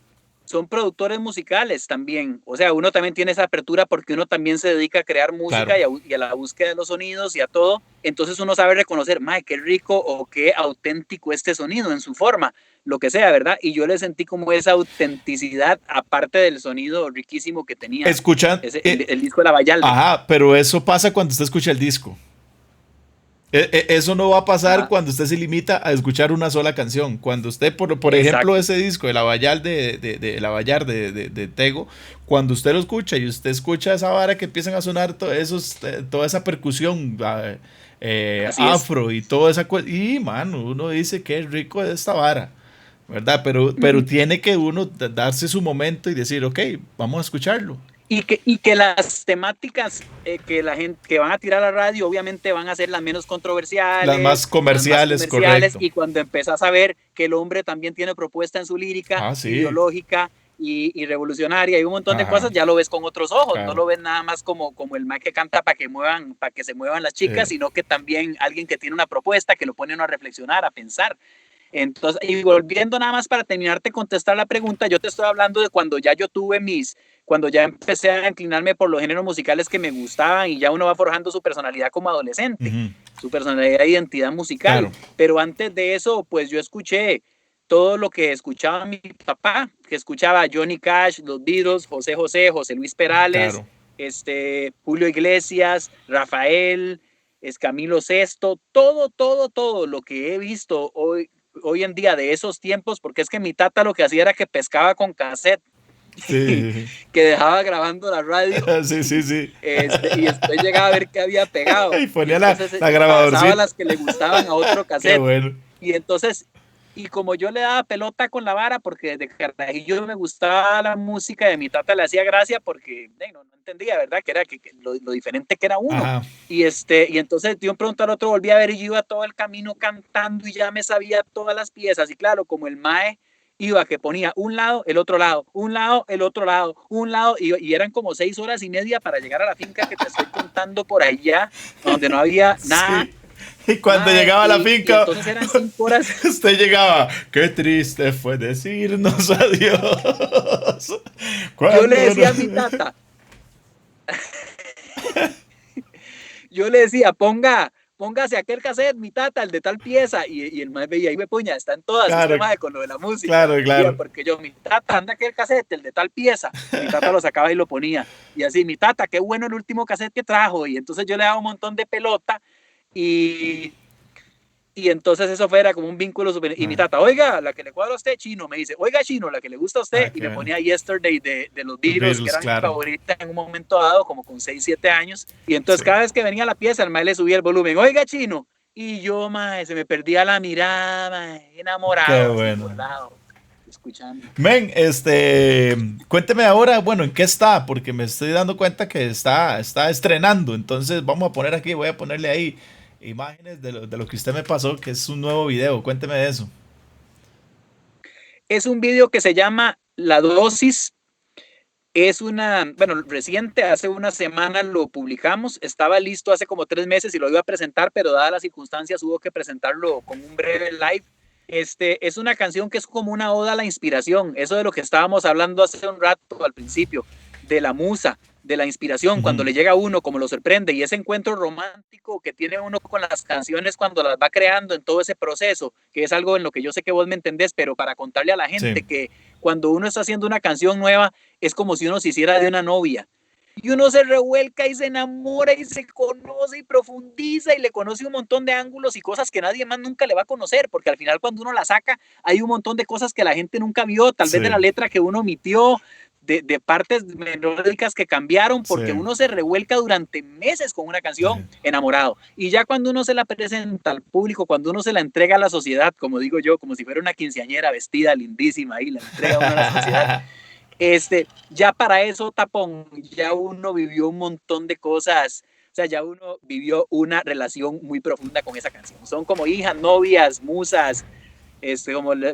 son productores musicales también. O sea, uno también tiene esa apertura porque uno también se dedica a crear música Claro. y a la búsqueda de los sonidos y a todo. Entonces uno sabe reconocer, mae, qué rico o qué auténtico este sonido en su forma, lo que sea, ¿verdad? Y yo le sentí como esa autenticidad, aparte del sonido riquísimo que tenía Escuchan, el disco de La Vallalde. ajá, pero eso pasa cuando usted escucha el disco. Eso no va a pasar Ajá, cuando usted se limita a escuchar una sola canción. Cuando usted, por ejemplo, exacto. ese disco de La Vallar La Vallar de Tego, cuando usted lo escucha y usted escucha esa vara que empiezan a sonar toda esa percusión Así es. afro y toda esa cosa, y mano, uno dice que es rico de esta vara, ¿verdad? Pero Ujú. tiene que uno darse su momento y decir, ok, vamos a escucharlo. Y que las temáticas que la gente que van a tirar a la radio obviamente van a ser las menos Las más controversiales, las más comerciales, comerciales, correcto. y cuando empezás a ver que el hombre también tiene propuesta en su lírica, Ah, sí. ideológica y revolucionaria y un montón de Ajá, cosas, ya lo ves con otros ojos, no claro. lo ves nada más como el Mike que canta para que se muevan las chicas, Eh, sino que también alguien que tiene una propuesta que lo pone uno a reflexionar, a pensar. Entonces, y volviendo nada más para terminarte de contestar la pregunta, yo te estoy hablando de cuando ya yo tuve cuando ya empecé a inclinarme por los géneros musicales que me gustaban y ya uno va forjando su personalidad como adolescente, ujú, su personalidad e identidad musical. claro, Pero antes de eso, pues yo escuché todo lo que escuchaba mi papá, que escuchaba Johnny Cash, los Beatles, José José, José Luis Perales, claro. Julio Iglesias, Rafael, Camilo Sesto, todo lo que he visto hoy en día de esos tiempos, porque es que mi tata lo que hacía era que pescaba con cassette, Sí, que dejaba grabando la radio sí, sí, sí. y después llegaba a ver qué había pegado Y y ponía entonces la pasaba grabadorcita. las que le gustaban a otro Qué cassette bueno. y entonces y como yo le daba pelota con la vara porque de carajillo me gustaba la música de mi tata le hacía gracia porque no entendía, ¿verdad? Que era que lo diferente que era uno. Ajá. Y entonces de un pronto al otro volví a ver y yo iba todo el camino cantando y ya me sabía todas las piezas. Y claro, como el mae iba que ponía un lado, el otro lado, un lado, el otro lado, un lado, y eran como 6 horas y media para llegar a la finca que te estoy contando por allá, donde no había nada. Sí. Y cuando Mae, llegaba a la y finca, entonces eran 5 horas. usted llegaba. Qué triste fue decirnos adiós. Yo le Cuando no- decía a mi tata, yo le decía, póngase aquel cassette, mi tata, el de tal pieza, y el mae veía, y me puña, están todas, este Claro, mae con lo de la música, claro, decía, claro. porque yo, mi tata, anda aquel cassette, el de tal pieza, y mi tata lo sacaba y lo ponía, y así, mi tata, qué bueno el último cassette que trajo, y entonces yo le daba un montón de pelota, y Y entonces eso fuera como un vínculo super. Y mi Ah, tata, oiga, la que le cuadra a usted, Chino, me dice, oiga, Chino, la que le gusta a usted. Y qué me bueno. ponía Yesterday de los Beatles, que Beatles, era mi claro. favorita en un momento dado, como con 6 7 años. Y entonces Sí. cada vez que venía la pieza, el maestro le subía el volumen, oiga, Chino. Y yo, mae, se me perdía la mirada, mae, Qué enamorado, así, bueno. volado, escuchando. Men, cuénteme ahora, bueno, ¿en qué está? Porque me estoy dando cuenta que está estrenando. Entonces vamos a poner aquí, voy a ponerle ahí imágenes de lo que usted me pasó, que es un nuevo video. Cuénteme de eso. Es un video que se llama La Dosis. Es bueno, reciente, hace una semana lo publicamos, estaba listo hace como 3 meses y lo iba a presentar, pero dadas las circunstancias hubo que presentarlo con un breve live. Es una canción que es como una oda a la inspiración, eso de lo que estábamos hablando hace un rato al principio, de la musa, de la inspiración, cuando le llega a uno, como lo sorprende, y ese encuentro romántico que tiene uno con las canciones cuando las va creando en todo ese proceso, que es algo en lo que yo sé que vos me entendés, pero para contarle a la gente que cuando uno está haciendo una canción nueva, es como si uno se hiciera de una novia, y uno se revuelca y se enamora y se conoce y profundiza y le conoce un montón de ángulos y cosas que nadie más nunca le va a conocer, porque al final cuando uno la saca hay un montón de cosas que la gente nunca vio, tal vez de la letra que uno omitió, de partes melódicas que cambiaron, porque uno se revuelca durante meses con una canción enamorado. Y ya cuando uno se la presenta al público, cuando uno se la entrega a la sociedad, como digo yo, como si fuera una quinceañera vestida lindísima y la entrega uno a la sociedad, ya para eso, Tapón, ya uno vivió un montón de cosas, o sea, ya uno vivió una relación muy profunda con esa canción. Son como hijas, novias, musas,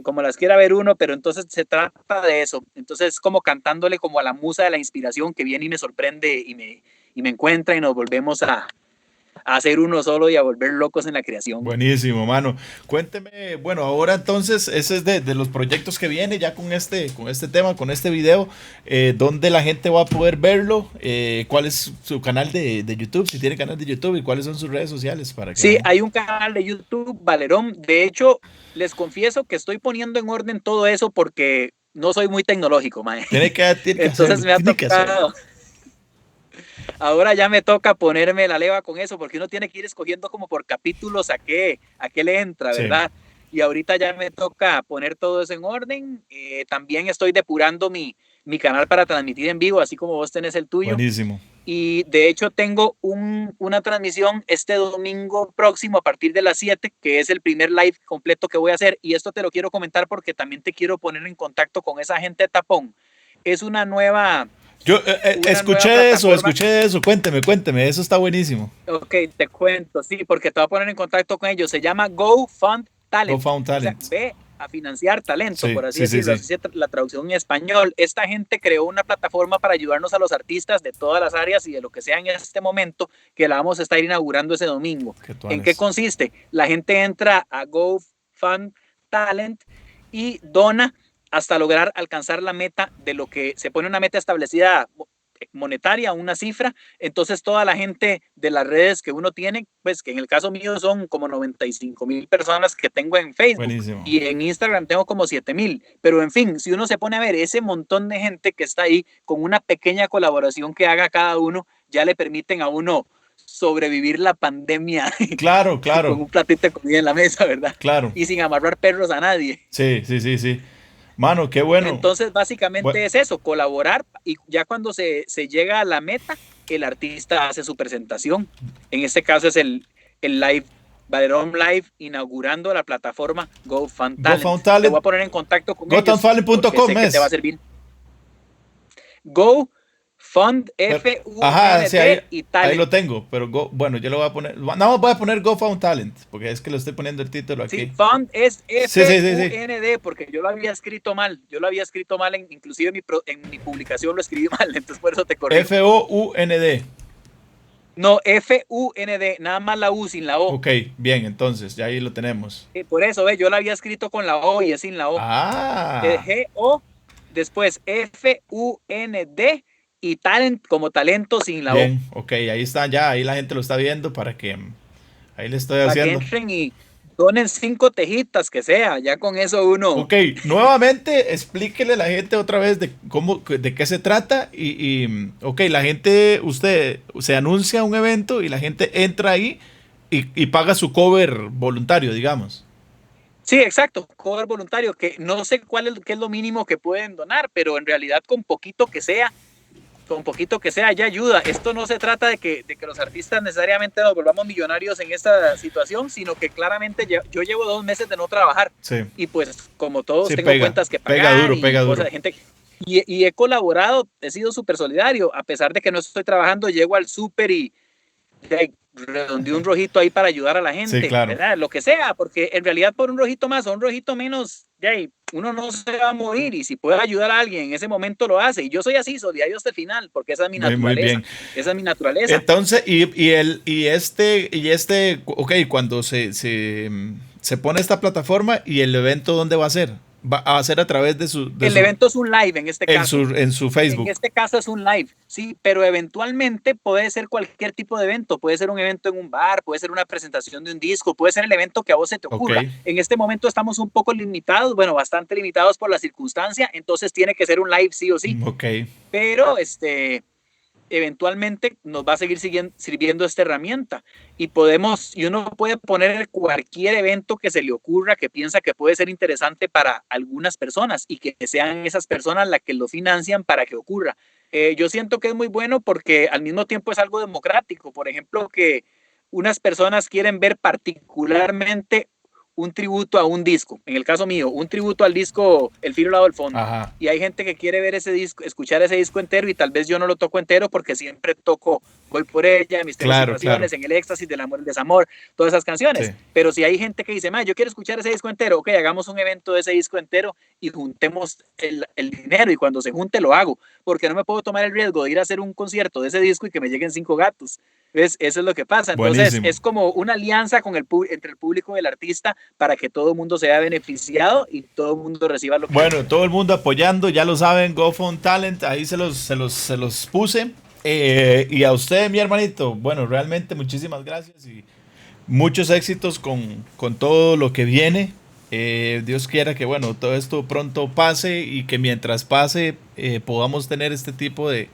como las quiera ver uno, pero entonces se trata de eso. Entonces, como cantándole como a la musa de la inspiración que viene y me sorprende y me encuentra y nos volvemos a hacer uno solo y a volver locos en la creación. Buenísimo, mano. Cuénteme, bueno, ahora entonces, ese es de los proyectos que viene ya con este tema, con este video, ¿dónde la gente va a poder verlo? ¿Cuál es su canal de YouTube? Si tiene canal de YouTube y cuáles son sus redes sociales para que Sí, hay un canal de YouTube, Valerón. De hecho, les confieso que estoy poniendo en orden todo eso porque no soy muy tecnológico, mae. Entonces me ha tocado. Ahora ya me toca ponerme la leva con eso, porque uno tiene que ir escogiendo como por capítulos a qué le entra, ¿verdad? Sí. Y ahorita ya me toca poner todo eso en orden. También estoy depurando mi canal para transmitir en vivo, así como vos tenés el tuyo. Buenísimo. Y de hecho tengo una transmisión este domingo próximo a partir de las 7, que es el primer live completo que voy a hacer. Y esto te lo quiero comentar porque también te quiero poner en contacto con esa gente de Tapón. Es una nueva... Yo escuché eso, cuénteme, eso está buenísimo. Ok, te cuento, sí, porque te voy a poner en contacto con ellos. Se llama GoFund Talent. GoFund Talent. O sea, ve a financiar talento, sí, por así decirlo. Sí. Así la traducción en español. Esta gente creó una plataforma para ayudarnos a los artistas de todas las áreas y de lo que sea en este momento, que la vamos a estar inaugurando ese domingo. ¿En qué consiste? La gente entra a GoFund Talent y dona hasta lograr alcanzar la meta de lo que se pone una meta establecida monetaria, una cifra. Entonces toda la gente de las redes que uno tiene, pues que en el caso mío son como 95,000 personas que tengo en Facebook. Buenísimo. Y en Instagram tengo como 7,000, pero en fin, si uno se pone a ver ese montón de gente que está ahí con una pequeña colaboración que haga cada uno, ya le permiten a uno sobrevivir la pandemia. Claro. Con un platito de comida en la mesa, ¿verdad? Claro. Y sin amarrar perros a nadie. Sí. Mano, qué bueno. Entonces, básicamente es eso, colaborar, y ya cuando se llega a la meta, el artista hace su presentación. En este caso es el live, Valerón Live, inaugurando la plataforma GoFund Talent. Te voy a poner en contacto con ellos. GoFundTalent.com es. Te va a servir. GoFund, F-U-N-D, sí, ahí, y Talent. Ahí lo tengo, pero bueno, yo lo voy a poner. No, voy a poner GoFund Talent, porque es que lo estoy poniendo el título aquí. Sí, Fund es F-U-N-D, porque yo lo había escrito mal. Inclusive en mi publicación lo escribí mal, entonces por eso te corrijo. F-O-U-N-D. No, F-U-N-D, nada más la U sin la O. Ok, bien, entonces, ya ahí lo tenemos. Por eso, yo lo había escrito con la O y es sin la O. G-O, después F-U-N-D y talent como talento sin la O. Bien, ok, ahí está ya, ahí la gente lo está viendo para que... Ahí le estoy haciendo. Para que entren y donen 5 tejitas, que sea, ya con eso uno... Ok, nuevamente explíquele a la gente otra vez de qué se trata ok, la gente, usted se anuncia un evento y la gente entra ahí y paga su cover voluntario, digamos. Sí, exacto, cover voluntario, que no sé qué es lo mínimo que pueden donar, pero en realidad con poquito que sea ya ayuda. Esto no se trata de que los artistas necesariamente nos volvamos millonarios en esta situación, sino que claramente yo llevo 2 meses de no trabajar. Sí. Y pues como todos tengo cuentas que pagar. Pega duro. De gente, y he colaborado, he sido súper solidario. A pesar de que no estoy trabajando, llego al súper y redondeé un rojito ahí para ayudar a la gente, sí, claro. ¿verdad? Lo que sea, porque en realidad por un rojito más o un rojito menos, uno no se va a morir, y si puede ayudar a alguien en ese momento lo hace, y yo soy así, solidario hasta el final, porque esa es mi naturaleza. Muy bien. Esa es mi naturaleza. Entonces, ok, cuando se pone esta plataforma y el evento, ¿dónde va a ser? Va a ser a través de el evento es un live en este caso. En su Facebook. En este caso es un live, sí, pero eventualmente puede ser cualquier tipo de evento. Puede ser un evento en un bar, puede ser una presentación de un disco, puede ser el evento que a vos se te ocurra. Okay. En este momento estamos un poco limitados, bueno, bastante limitados por la circunstancia, entonces tiene que ser un live sí o sí. Okay. Pero eventualmente nos va a seguir sirviendo esta herramienta y uno puede poner cualquier evento que se le ocurra que piensa que puede ser interesante para algunas personas y que sean esas personas las que lo financian para que ocurra. Yo siento que es muy bueno porque al mismo tiempo es algo democrático. Por ejemplo, que unas personas quieren ver particularmente un tributo a un disco, en el caso mío, un tributo al disco El Filo Lado del Fondo. Ajá. Y hay gente que quiere ver ese disco, escuchar ese disco entero y tal vez yo no lo toco entero porque siempre toco Voy por ella, Mis Tres Situaciones, En el Éxtasis, Del Amor y el Desamor, todas esas canciones. Sí. Pero si hay gente que dice, yo quiero escuchar ese disco entero, ok, hagamos un evento de ese disco entero y juntemos el dinero y cuando se junte lo hago, porque no me puedo tomar el riesgo de ir a hacer un concierto de ese disco y que me lleguen 5 gatos. ¿Ves? Eso es lo que pasa. Entonces, buenísimo. Es como una alianza con entre el público y el artista para que todo el mundo sea beneficiado y todo el mundo reciba lo que... Bueno, todo el mundo apoyando, ya lo saben, GoFundTalent, ahí se los puse. Y a usted, mi hermanito, bueno, realmente muchísimas gracias y muchos éxitos con todo lo que viene. Dios quiera que, bueno, todo esto pronto pase y que mientras pase podamos tener este tipo de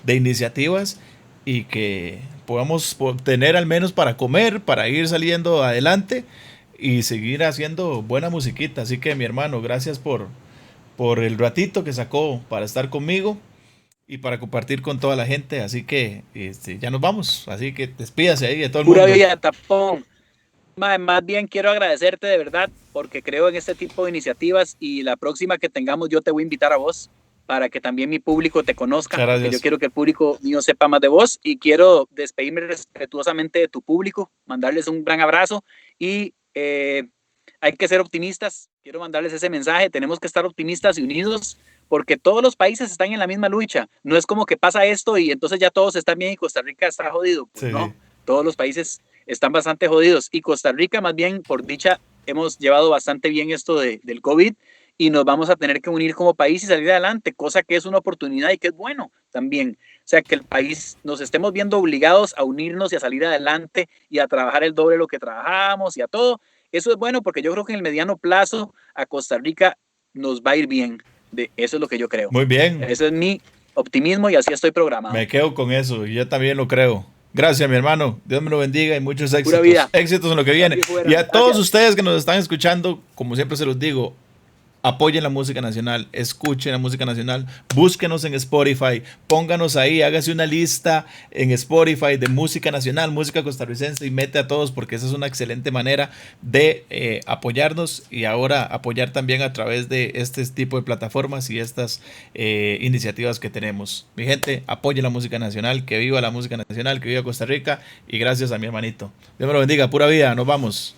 iniciativas y que podamos tener al menos para comer, para ir saliendo adelante y seguir haciendo buena musiquita. Así que, mi hermano, gracias por el ratito que sacó para estar conmigo y para compartir con toda la gente. Así que ya nos vamos. Así que despídase ahí de todo el mundo. Pura vida, tapón. Más bien quiero agradecerte de verdad porque creo en este tipo de iniciativas y la próxima que tengamos yo te voy a invitar a vos para que también mi público te conozca. Porque yo quiero que el público mío sepa más de vos y quiero despedirme respetuosamente de tu público, mandarles un gran abrazo y hay que ser optimistas. Quiero mandarles ese mensaje. Tenemos que estar optimistas y unidos porque todos los países están en la misma lucha. No es como que pasa esto y entonces ya todos están bien y Costa Rica está jodido. Pues sí. No, todos los países están bastante jodidos y Costa Rica más bien, por dicha, hemos llevado bastante bien esto del COVID y nos vamos a tener que unir como país y salir adelante, cosa que es una oportunidad y que es bueno también. O sea, que el país nos estemos viendo obligados a unirnos y a salir adelante y a trabajar el doble de lo que trabajamos y a todo. Eso es bueno porque yo creo que en el mediano plazo a Costa Rica nos va a ir bien. Eso es lo que yo creo. Muy bien. Ese es mi optimismo y así estoy programado. Me quedo con eso y yo también lo creo. Gracias, mi hermano. Dios me lo bendiga y muchos éxitos. Pura vida. Éxitos en lo que viene. Y a todos ustedes que nos están escuchando, como siempre se los digo, apoyen la música nacional, escuchen la música nacional, búsquenos en Spotify, pónganos ahí, hágase una lista en Spotify de música nacional, música costarricense y mete a todos porque esa es una excelente manera de apoyarnos y ahora apoyar también a través de este tipo de plataformas y estas iniciativas que tenemos. Mi gente, apoyen la música nacional, que viva la música nacional, que viva Costa Rica y gracias a mi hermanito. Dios me lo bendiga, pura vida, nos vamos.